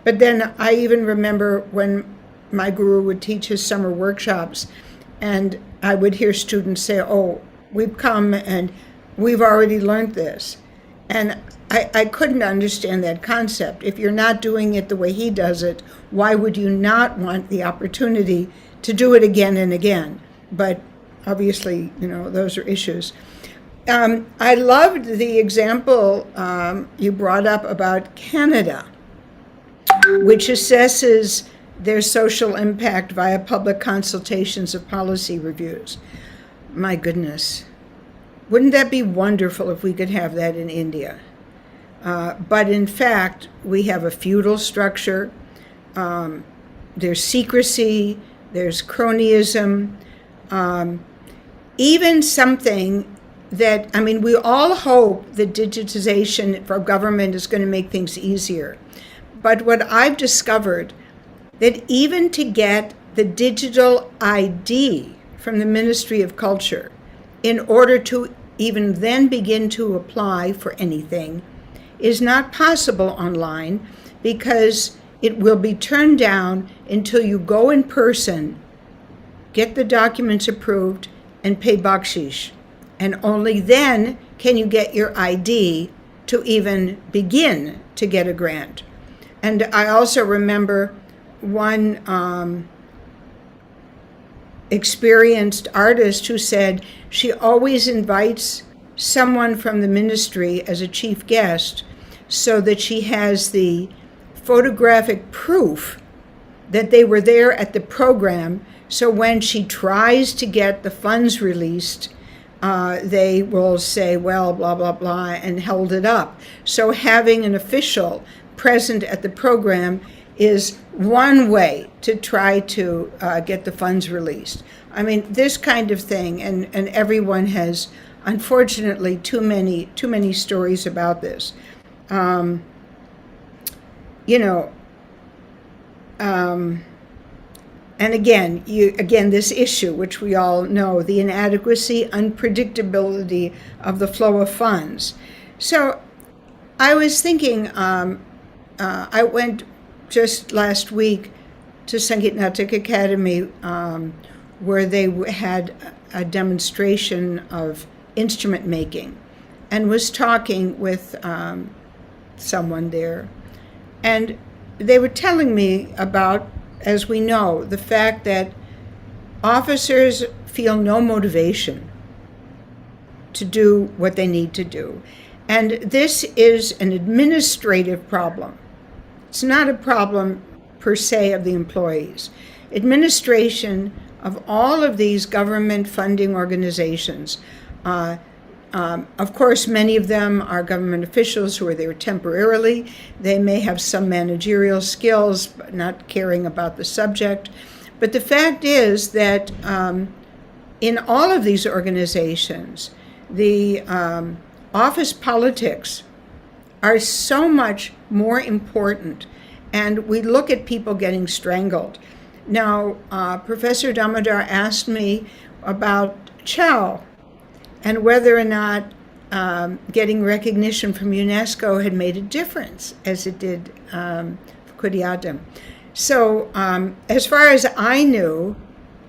But then I even remember when my guru would teach his summer workshops, and I would hear students say, oh, we've come and we've already learned this. And I couldn't understand that concept. If you're not doing it the way he does it, why would you not want the opportunity to do it again and again? But obviously, those are issues. I loved the example you brought up about Canada, which assesses their social impact via public consultations of policy reviews. My goodness. Wouldn't that be wonderful if we could have that in India? But in fact, we have a feudal structure. There's secrecy, there's cronyism, even something that, we all hope that digitization for government is going to make things easier. But what I've discovered, that even to get the digital ID from the Ministry of Culture, in order to even then begin to apply for anything, is not possible online because it will be turned down until you go in person, get the documents approved, and pay bakshish. And only then can you get your ID to even begin to get a grant. And I also remember one experienced artist who said she always invites someone from the ministry as a chief guest so that she has the photographic proof that they were there at the program. So when she tries to get the funds released, they will say, well, blah, blah, blah, and held it up. So having an official present at the program is one way to try to get the funds released. This kind of thing, and everyone has unfortunately too many stories about this. And again, this issue, which we all know, the inadequacy, unpredictability of the flow of funds. So I was thinking, I went just last week to Sangeet Natak Academy, where they had a demonstration of instrument making, and was talking with someone there. And they were telling me about, as we know, the fact that officers feel no motivation to do what they need to do. And this is an administrative problem. It's not a problem per se of the employees. Administration of all of these government funding organizations, of course, many of them are government officials who are there temporarily. They may have some managerial skills, but not caring about the subject. But the fact is that in all of these organizations, the office politics are so much more important, and we look at people getting strangled. Now, Professor Damodar asked me about Chow, and whether or not getting recognition from UNESCO had made a difference, as it did for Kudiyattam. So as far as I knew,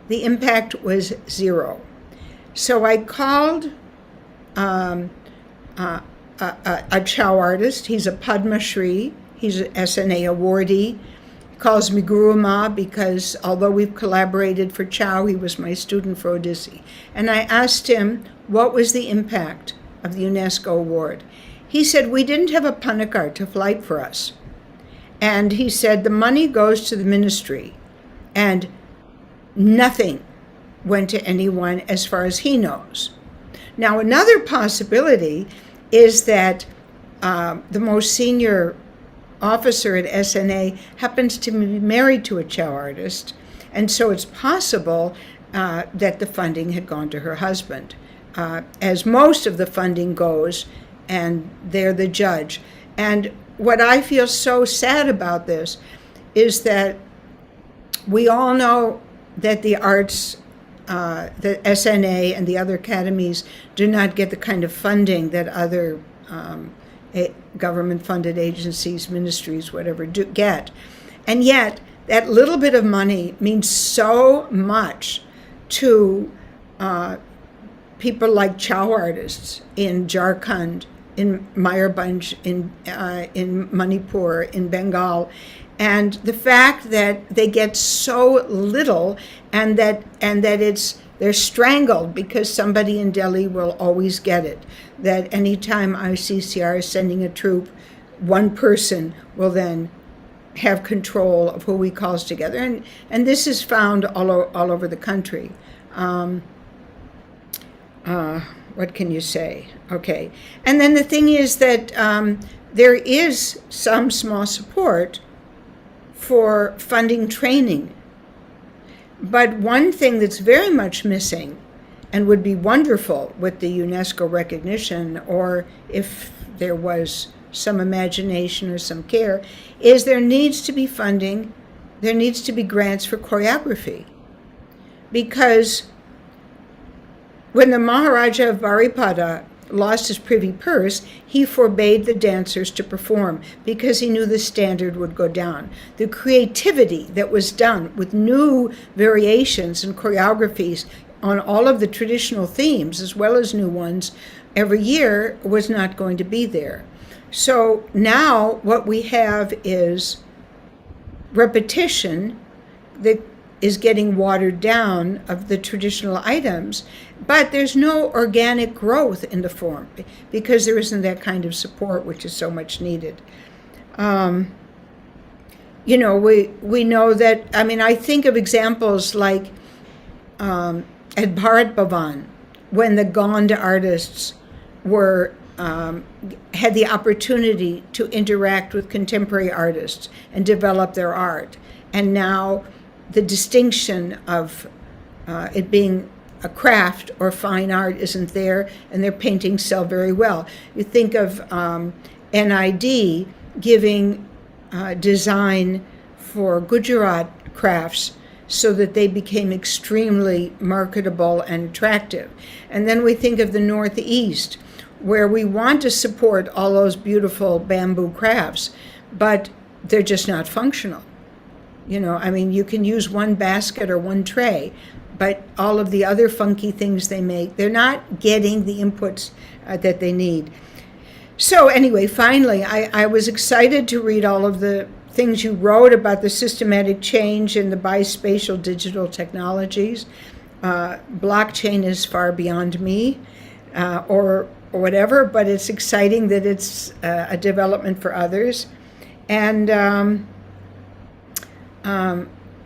the impact was zero. So I called a Chow artist. He's a Padma Shri. He's an SNA awardee. He calls me Guru Ma because although we've collaborated for Chow, he was my student for Odissi. And I asked him, what was the impact of the UNESCO award? He said, we didn't have a Panakar to flight for us. And he said, the money goes to the ministry, and nothing went to anyone as far as he knows. Now, another possibility is that the most senior officer at SNA happens to be married to a Chow artist, and so it's possible that the funding had gone to her husband. As most of the funding goes, and they're the judge. And what I feel so sad about this is that we all know that the arts, the SNA and the other academies do not get the kind of funding that other government-funded agencies, ministries, whatever, do get. And yet, that little bit of money means so much to people like Chow artists in Jharkhand, in Mayurbhanj, in Manipur, in Bengal, and the fact that they get so little, and that they're strangled because somebody in Delhi will always get it. That anytime ICCR is sending a troop, one person will then have control of who he calls together, and this is found all over the country. What can you say? Okay. And then the thing is that there is some small support for funding training. But one thing that's very much missing and would be wonderful with the UNESCO recognition, or if there was some imagination or some care, is there needs to be funding, there needs to be grants for choreography. Because when the Maharaja of Baripada lost his privy purse, he forbade the dancers to perform because he knew the standard would go down. The creativity that was done with new variations and choreographies on all of the traditional themes, as well as new ones, every year was not going to be there. So now what we have is repetition that is getting watered down of the traditional items, but there's no organic growth in the form because there isn't that kind of support, which is so much needed. We know that, I think of examples like at Bharat Bhavan, when the Gond artists had the opportunity to interact with contemporary artists and develop their art. And now the distinction of it being a craft or fine art isn't there, and their paintings sell very well. You think of NID giving design for Gujarat crafts so that they became extremely marketable and attractive. And then we think of the Northeast, where we want to support all those beautiful bamboo crafts, but they're just not functional. I mean, you can use one basket or one tray, but all of the other funky things they make, they're not getting the inputs that they need. So anyway, finally, I was excited to read all of the things you wrote about the systematic change in the bispatial digital technologies. Blockchain is far beyond me, or whatever, but it's exciting that it's a development for others. And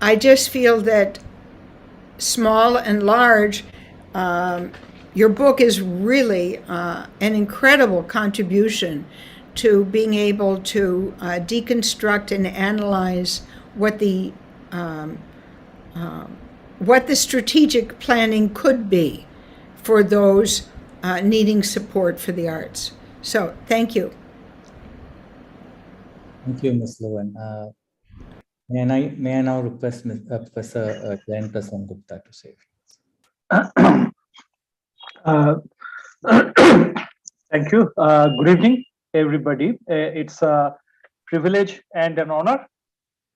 I just feel that small and large, your book is really an incredible contribution to being able to deconstruct and analyze what the strategic planning could be for those needing support for the arts. So, thank you. Thank you, Ms. Lowen. May I now request Professor Jayanta Sengupta to say a few words. Thank you. Good evening, everybody. It's a privilege and an honor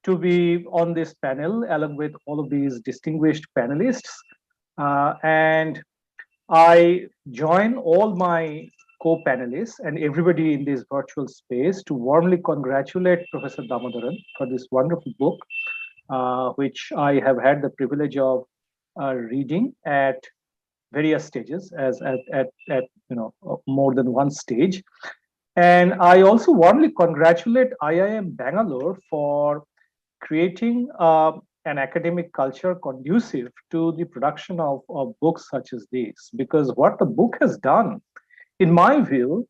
to be on this panel along with all of these distinguished panelists. And I join all my co-panelists and everybody in this virtual space to warmly congratulate Professor Damodaran for this wonderful book, which I have had the privilege of reading at various stages, at more than one stage. And I also warmly congratulate IIM Bangalore for creating an academic culture conducive to the production of books such as these, because what the book has done, in my view,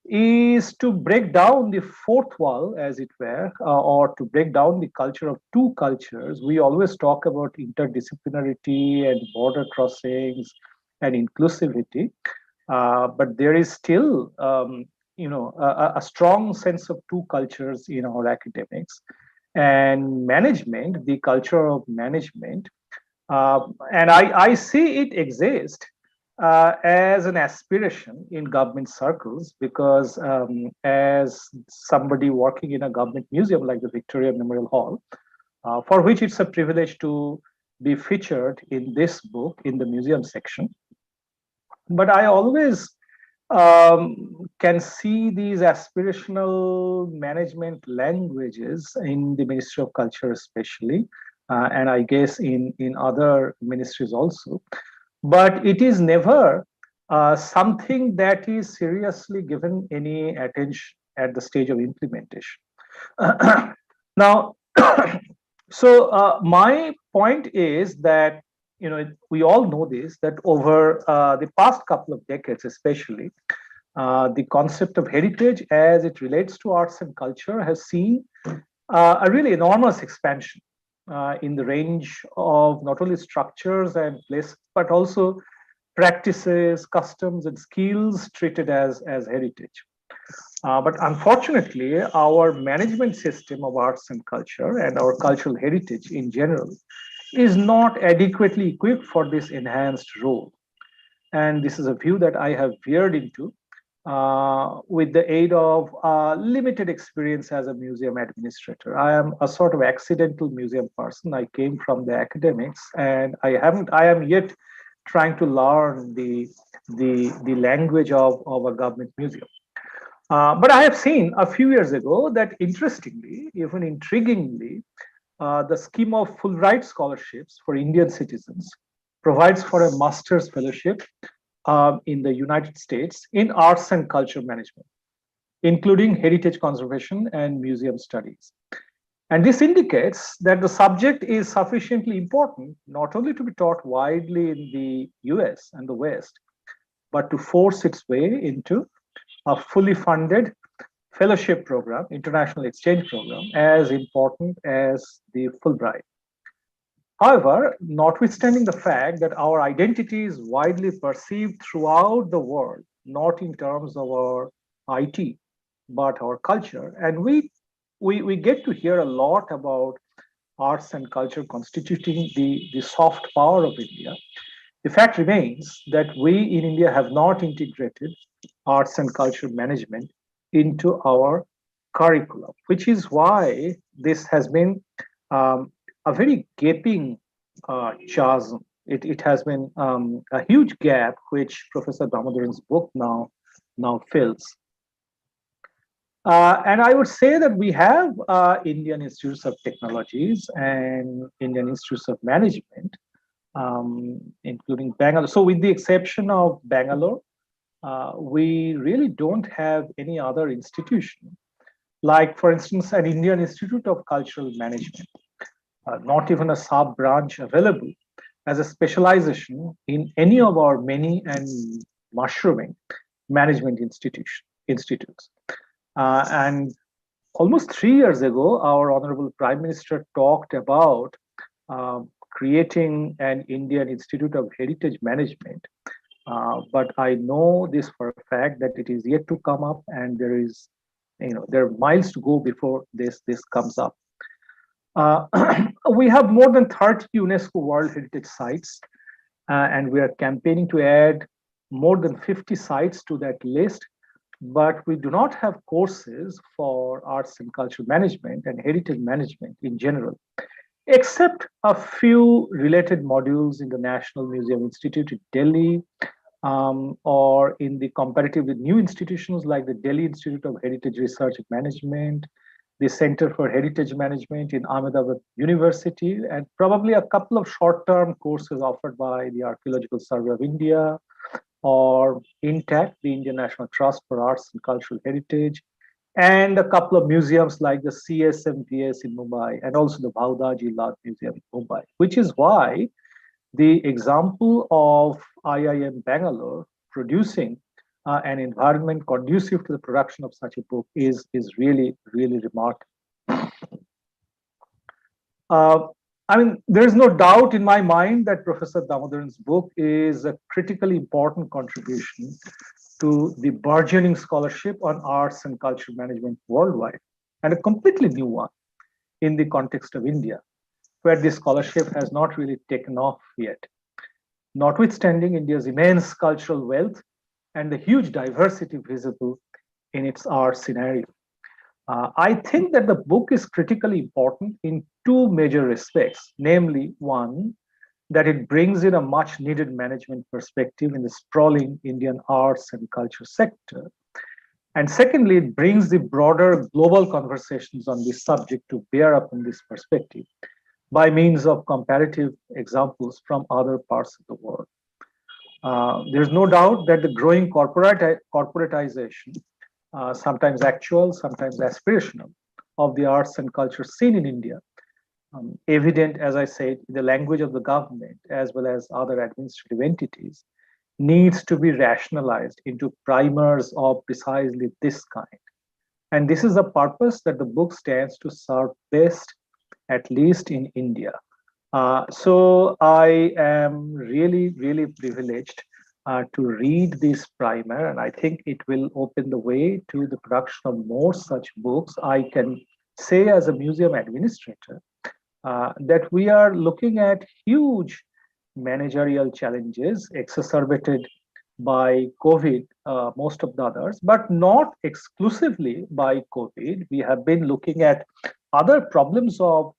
is to break down the fourth wall, as it were, or to break down the culture of two cultures. We always talk about interdisciplinarity and border crossings and inclusivity, but there is still, a strong sense of two cultures in our academics and management, the culture of management. And I see it exist as an aspiration in government circles, because as somebody working in a government museum like the Victoria Memorial Hall, for which it's a privilege to be featured in this book in the museum section. But I always can see these aspirational management languages in the Ministry of Culture especially, and I guess in other ministries also. But it is never something that is seriously given any attention at the stage of implementation. Now, so my point is that, we all know this, that over the past couple of decades, especially, the concept of heritage as it relates to arts and culture has seen a really enormous expansion in the range of not only structures and places, but also practices, customs, and skills treated as heritage. But unfortunately, our management system of arts and culture and our cultural heritage in general is not adequately equipped for this enhanced role. And this is a view that I have veered into with the aid of limited experience as a museum administrator. I am a sort of accidental museum person. I came from the academics, and I am yet trying to learn the language of a government museum. But I have seen a few years ago that, interestingly, even intriguingly, the scheme of Fulbright scholarships for Indian citizens provides for a master's fellowship in the United States in arts and culture management, including heritage conservation and museum studies. And this indicates that the subject is sufficiently important, not only to be taught widely in the US and the West, but to force its way into a fully funded fellowship program, international exchange program, as important as the Fulbright. However, notwithstanding the fact that our identity is widely perceived throughout the world, not in terms of our IT, but our culture, and we get to hear a lot about arts and culture constituting the soft power of India. The fact remains that we in India have not integrated arts and culture management into our curriculum, which is why this has been a very gaping chasm. It has been a huge gap which Professor Damodaran's book now fills. And I would say that we have Indian Institutes of Technologies and Indian Institutes of Management, including Bangalore. So with the exception of Bangalore, we really don't have any other institution, like, for instance, an Indian Institute of Cultural Management, not even a sub-branch available as a specialization in any of our many and mushrooming management institutes. And almost 3 years ago, our Honorable Prime Minister talked about creating an Indian Institute of Heritage Management. But I know this for a fact that it is yet to come up, and there are miles to go before this comes up. We have more than 30 UNESCO World Heritage Sites, and we are campaigning to add more than 50 sites to that list. But we do not have courses for arts and cultural management and heritage management in general, except a few related modules in the National Museum Institute in Delhi, or in the comparatively new institutions like the Delhi Institute of Heritage Research and Management, the Center for Heritage Management in Ahmedabad University, and probably a couple of short-term courses offered by the Archaeological Survey of India, or INTAC, the Indian National Trust for Arts and Cultural Heritage, and a couple of museums like the CSMPS in Mumbai, and also the Bhaudaji Lal Museum in Mumbai, which is why the example of IIM Bangalore producing an environment conducive to the production of such a book is really, really remarkable. I mean, there is no doubt in my mind that Professor Damodaran's book is a critically important contribution to the burgeoning scholarship on arts and cultural management worldwide, and a completely new one in the context of India, where this scholarship has not really taken off yet. Notwithstanding India's immense cultural wealth and the huge diversity visible in its art scenario. I think that the book is critically important in two major respects. Namely, one, that it brings in a much needed management perspective in the sprawling Indian arts and culture sector. And secondly, it brings the broader global conversations on this subject to bear upon this perspective by means of comparative examples from other parts of the world. There's no doubt that the growing corporatization, sometimes actual, sometimes aspirational, of the arts and culture scene in India, evident, as I said, in the language of the government as well as other administrative entities, needs to be rationalized into primers of precisely this kind. And this is a purpose that the book stands to serve best, at least in India. So I am really, really privileged to read this primer, and I think it will open the way to the production of more such books. I can say as a museum administrator that we are looking at huge managerial challenges exacerbated by COVID, most of the others, but not exclusively by COVID. We have been looking at other problems of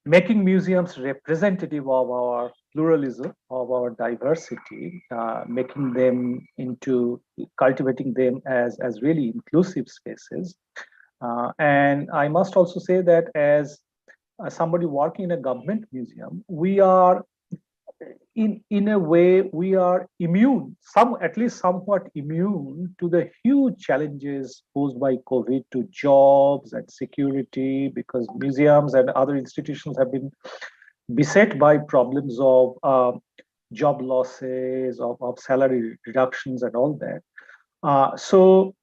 making museums representative of our pluralism, of our diversity, making them into, cultivating them as really inclusive spaces. And I must also say that as somebody working in a government museum, we are, in a way, we are immune, at least somewhat immune to the huge challenges posed by COVID to jobs and security, because museums and other institutions have been beset by problems of job losses, of salary reductions and all that. So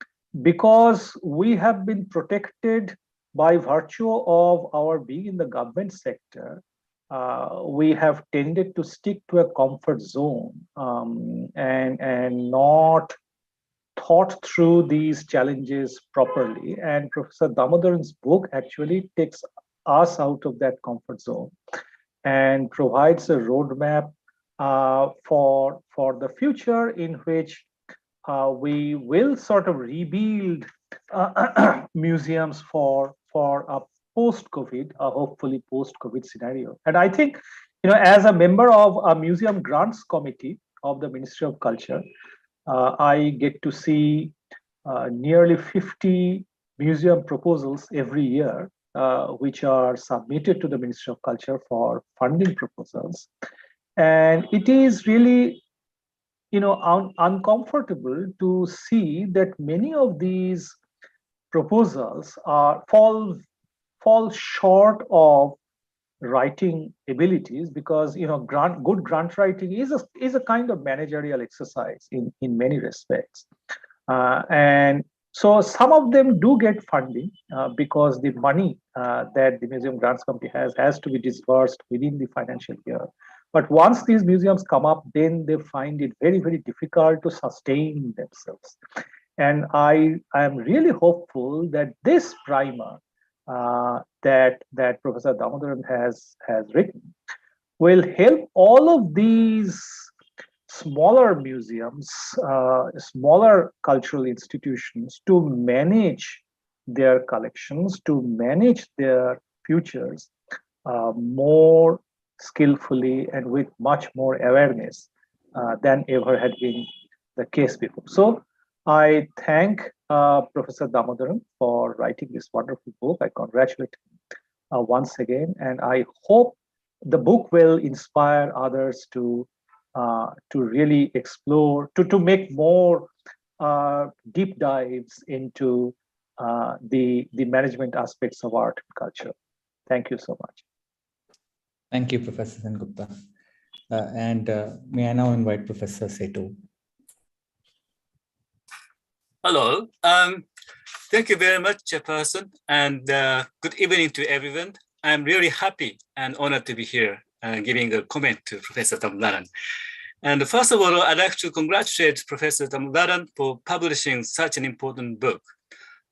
because we have been protected by virtue of our being in the government sector, we have tended to stick to a comfort zone and not thought through these challenges properly. And Professor Damodaran's book actually takes us out of that comfort zone and provides a roadmap for the future in which we will sort of rebuild museums for a post-COVID, hopefully post-COVID scenario. And I think, as a member of a museum grants committee of the Ministry of Culture, I get to see nearly 50 museum proposals every year, which are submitted to the Ministry of Culture for funding proposals. And it is really, uncomfortable to see that many of these proposals fall short of writing abilities, because good grant writing is a kind of managerial exercise in many respects, and so some of them do get funding because the money that the Museum Grants Committee has to be disbursed within the financial year. But once these museums come up, then they find it very, very difficult to sustain themselves. And I am really hopeful that this primer that Professor Damodaran has written will help all of these smaller museums, smaller cultural institutions to manage their collections, to manage their futures more skillfully and with much more awareness than ever had been the case before. So I thank Professor Damodaran for writing this wonderful book. I congratulate him once again, and I hope the book will inspire others to really explore, to make more deep dives into the management aspects of art and culture. Thank you so much. Thank you, Professor Sengupta. And may I now invite Professor Setu. Hello. Thank you very much, Chairperson, and good evening to everyone. I'm really happy and honored to be here giving a comment to Professor Damodaran. And first of all, I'd like to congratulate Professor Damodaran for publishing such an important book.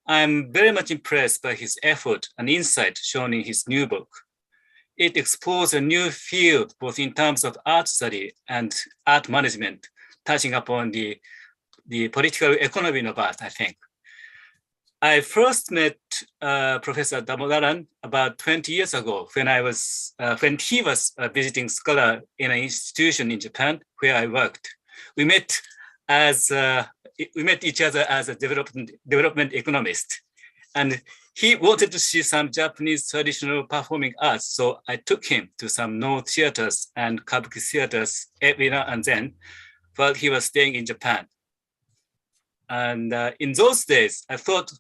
I'm very much impressed by his effort and insight shown in his new book. It explores a new field, both in terms of art study and art management, touching upon the political economy of art, I think. I first met Professor Damodaran about 20 years ago when he was a visiting scholar in an institution in Japan where I worked. We met each other as a development economist, and he wanted to see some Japanese traditional performing arts, so I took him to some Noh theaters and kabuki theaters every now and then while he was staying in Japan. And in those days, I thought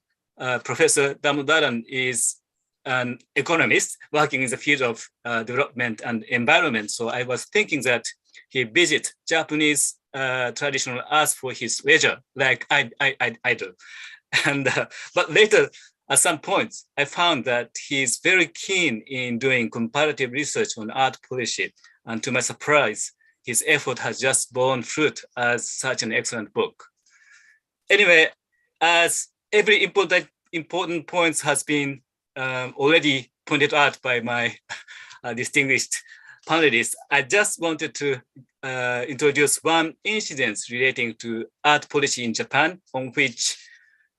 Professor Damodaran is an economist working in the field of development and environment. So I was thinking that he visit Japanese traditional arts for his leisure, like I do. And but later, at some points, I found that he's very keen in doing comparative research on art policy. And to my surprise, his effort has just borne fruit as such an excellent book. Anyway, as every important points has been already pointed out by my distinguished panelists, I just wanted to introduce one incident relating to art policy in Japan, on which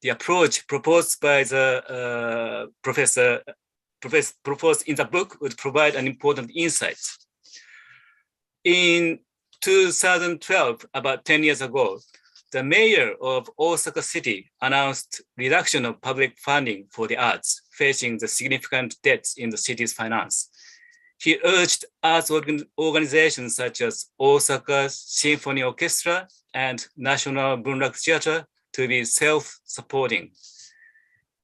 the approach proposed by the professor proposed in the book would provide an important insight. In 2012, about 10 years ago, the mayor of Osaka City announced reduction of public funding for the arts, facing the significant debts in the city's finance. He urged arts organizations such as Osaka Symphony Orchestra and National Bunraku Theatre to be self-supporting.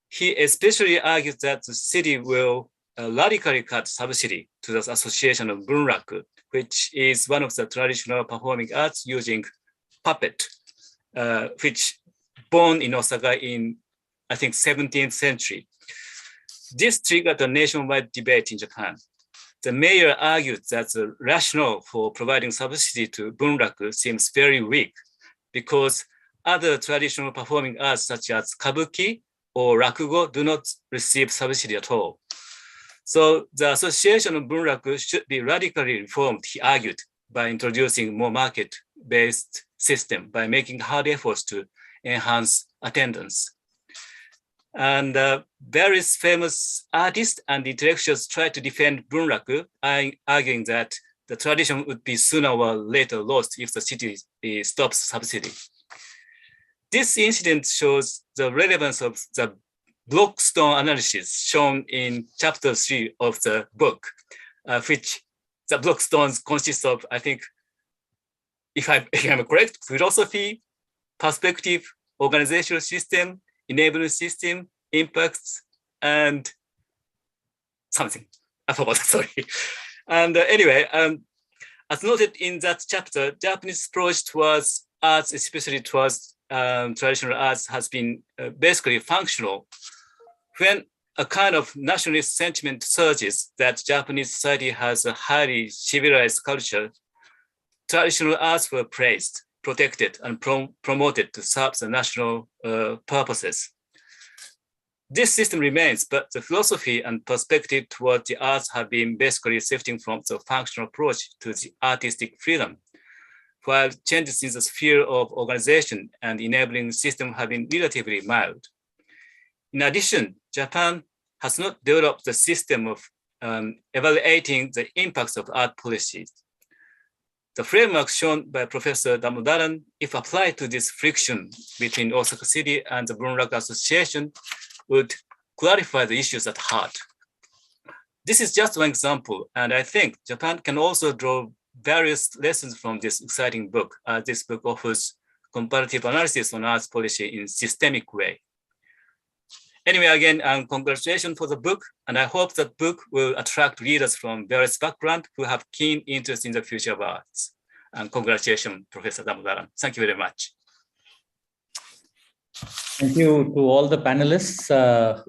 He especially argued that the city will radically cut subsidy to the Association of Bunraku, which is one of the traditional performing arts using puppet, which born in Osaka in, I think, 17th century. This triggered a nationwide debate in Japan. the mayor argued that the rationale for providing subsidy to Bunraku seems very weak because other traditional performing arts such as kabuki or rakugo do not receive subsidy at all. So the association of Bunraku should be radically reformed, he argued, by introducing more market-based system by making hard efforts to enhance attendance. And various famous artists and intellectuals tried to defend Bunraku, arguing that the tradition would be sooner or later lost if the city stops subsidy. This incident shows the relevance of the blockstone analysis shown in chapter 3 of the book, which the blockstones consist of, I think, if I'm correct, philosophy, perspective, organizational system, enabling system, impacts, and something. I forgot, sorry. And anyway, as noted in that chapter, Japanese approach towards arts, especially towards traditional arts, has been basically functional. When a kind of nationalist sentiment surges that Japanese society has a highly civilized culture, traditional arts were praised, protected, and promoted to serve the national purposes. This system remains, but the philosophy and perspective toward the arts have been basically shifting from the functional approach to the artistic freedom, while changes in the sphere of organization and enabling system have been relatively mild. In addition, Japan has not developed the system of evaluating the impacts of art policies. The framework shown by Professor Damodaran, if applied to this friction between Osaka City and the Bunraku Association, would clarify the issues at heart. This is just one example, and I think Japan can also draw various lessons from this exciting book. This book offers comparative analysis on arts policy in a systemic way. Anyway, again, congratulations for the book, and I hope that book will attract readers from various backgrounds who have keen interest in the future of arts. And congratulations, Professor Damodaran. Thank you very much. Thank you to all the panelists.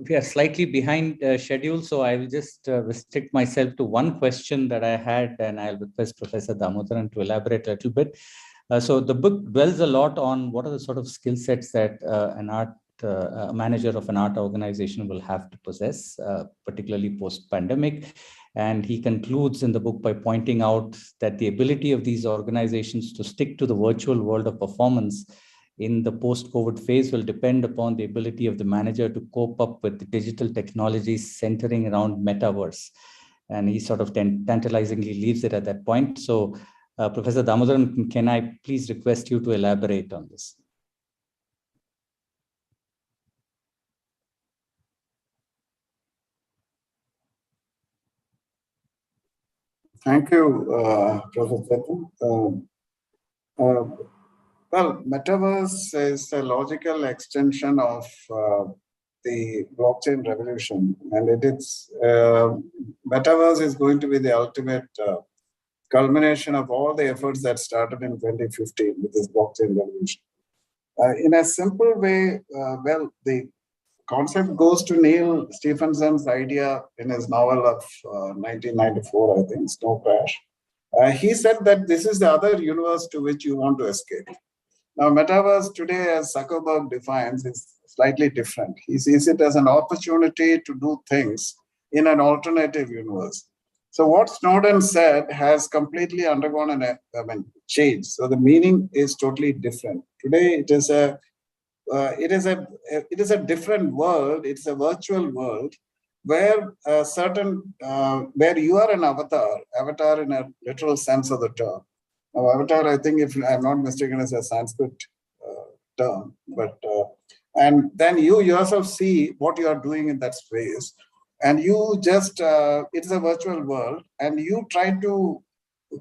We are slightly behind schedule, so I will just restrict myself to one question that I had, and I'll request Professor Damodaran to elaborate a little bit. So the book dwells a lot on what are the sort of skill sets that a manager of an art organization will have to possess, particularly post-pandemic. And he concludes in the book by pointing out that the ability of these organizations to stick to the virtual world of performance in the post-COVID phase will depend upon the ability of the manager to cope up with the digital technologies centering around Metaverse. And he sort of tantalizingly leaves it at that point. So Professor Damodaran, can I please request you to elaborate on this? Thank you, Professor Chetan. Well, Metaverse is a logical extension of the blockchain revolution, and Metaverse is going to be the ultimate culmination of all the efforts that started in 2015 with this blockchain revolution. In a simple way, well, the concept goes to Neil Stephenson's idea in his novel of 1994, I think, Snow Crash. He said that this is the other universe to which you want to escape. Now, Metaverse today, as Zuckerberg defines, is slightly different. He sees it as an opportunity to do things in an alternative universe. So what Snowden said has completely undergone a change. So the meaning is totally different. Today, it is a different world. It's a virtual world where where you are an avatar in a literal sense of the term. Now, avatar, I think, if I'm not mistaken, is a Sanskrit term, and then you yourself see what you are doing in that space, and you just it's a virtual world, and you try to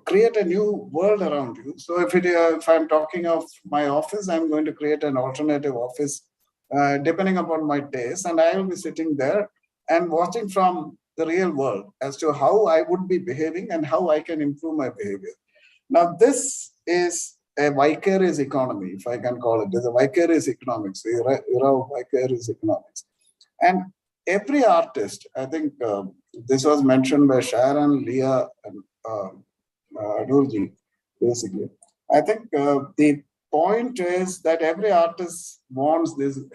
create a new world around you. So if I'm talking of my office, I'm going to create an alternative office depending upon my taste, and I will be sitting there and watching from the real world as to how I would be behaving and how I can improve my behavior. Now, this is a vicarious economy, if I can call it. There's a vicarious economics, era of vicarious economics. And every artist, I think this was mentioned by Sharon, Leah, and Adurji, basically. I think the point is that every artist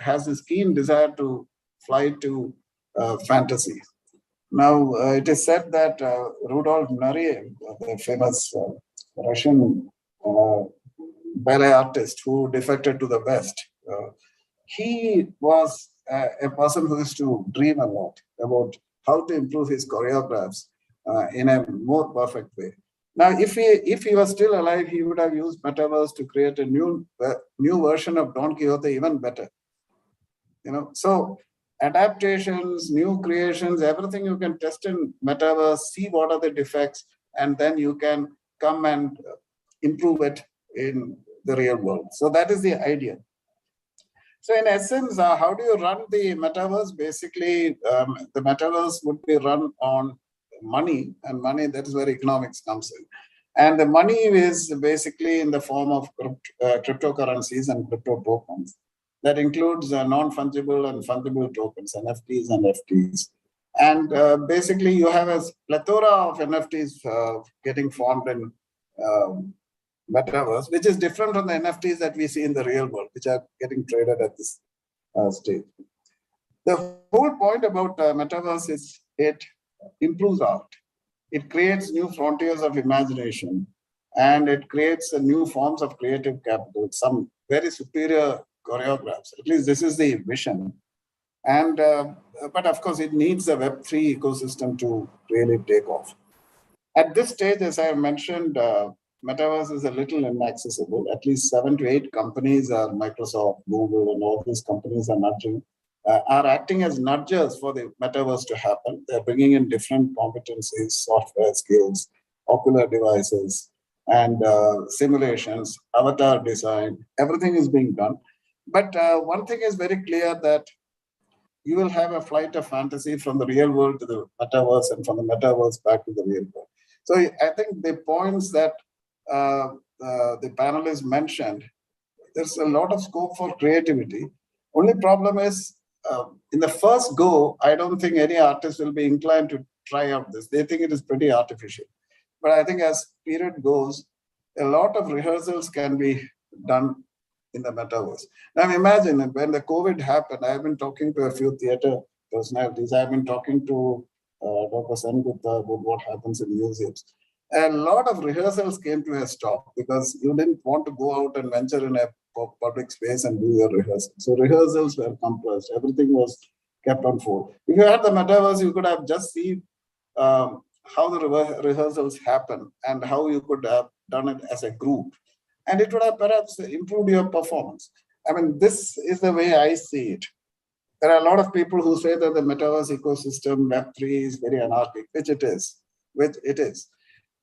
has this keen desire to fly to fantasy. Now, it is said that Rudolf Nureyev, the famous Russian ballet artist who defected to the West, he was a person who used to dream a lot about how to improve his choreographs in a more perfect way. Now, if he was still alive, he would have used Metaverse to create a new version of Don Quixote, even better. So adaptations, new creations, everything you can test in Metaverse, see what are the defects, and then you can come and improve it in the real world. So that is the idea. So in essence, how do you run the Metaverse? Basically, the Metaverse would be run on money, and money, that is where economics comes in. And the money is basically in the form of cryptocurrencies and crypto tokens. That includes non-fungible and fungible tokens, NFTs and FTs. And basically, you have a plethora of NFTs getting formed in Metaverse, which is different from the NFTs that we see in the real world, which are getting traded at this stage. The whole point about Metaverse is it improves art. It creates new frontiers of imagination, and it creates new forms of creative capital, some very superior choreographs. At least this is the vision. And but of course, it needs a Web3 ecosystem to really take off. At this stage, as I mentioned, Metaverse is a little inaccessible. At least 7 to 8 companies, Microsoft, Google, and all these companies are acting as nudgers for the Metaverse to happen. They're bringing in different competencies, software skills, ocular devices, and simulations, avatar design. Everything is being done. But one thing is very clear, that you will have a flight of fantasy from the real world to the Metaverse, and from the Metaverse back to the real world. So I think the points that the panelists mentioned, there's a lot of scope for creativity. Only problem is, in the first go, I don't think any artist will be inclined to try out this. They think it is pretty artificial. But I think as period goes, a lot of rehearsals can be done in the Metaverse. Now imagine when the COVID happened, I've been talking to a few theater personalities. I've been talking to Dr. Sengupta about what happens in museums. A lot of rehearsals came to a stop because you didn't want to go out and venture in a public space and do your rehearsals. So rehearsals were compressed. Everything was kept on hold. If you had the Metaverse, you could have just seen how the rehearsals happen and how you could have done it as a group. And it would have perhaps improved your performance. I mean, this is the way I see it. There are a lot of people who say that the Metaverse ecosystem, Web3 is very anarchic, which it is.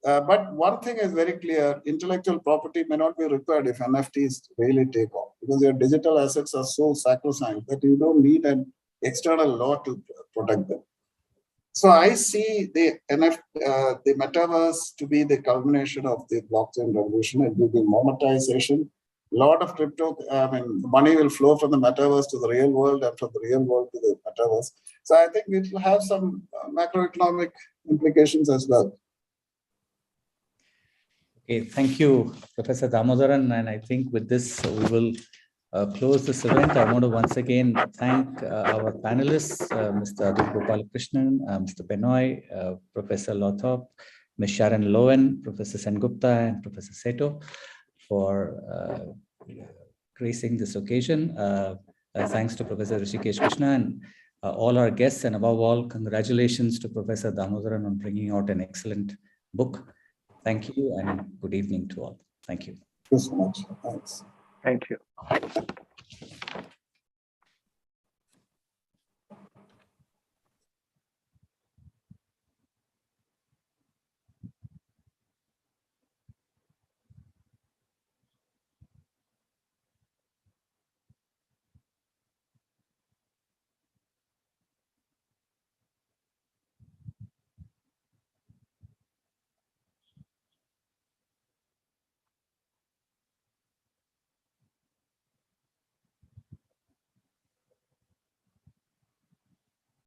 But one thing is very clear, intellectual property may not be required if NFTs really take off, because your digital assets are so sacrosanct that you don't need an external law to protect them. So I see the Metaverse to be the culmination of the blockchain revolution. It will be monetization. A lot of money will flow from the Metaverse to the real world, and from the real world to the Metaverse. So I think it will have some macroeconomic implications as well. Okay, thank you, Professor Damodaran. And I think with this, we will close this event. I want to once again thank our panelists, Mr. Adil Gopalakrishnan, Mr. Benoy, Professor Lothrop, Ms. Sharon Lowen, Professor Sengupta, and Professor Seto for gracing this occasion. Thanks to Professor Rishikesh Krishna and all our guests, and above all, congratulations to Professor Damodaran on bringing out an excellent book. Thank you, and good evening to all. Thank you. Thank you so much. Thanks. Thank you.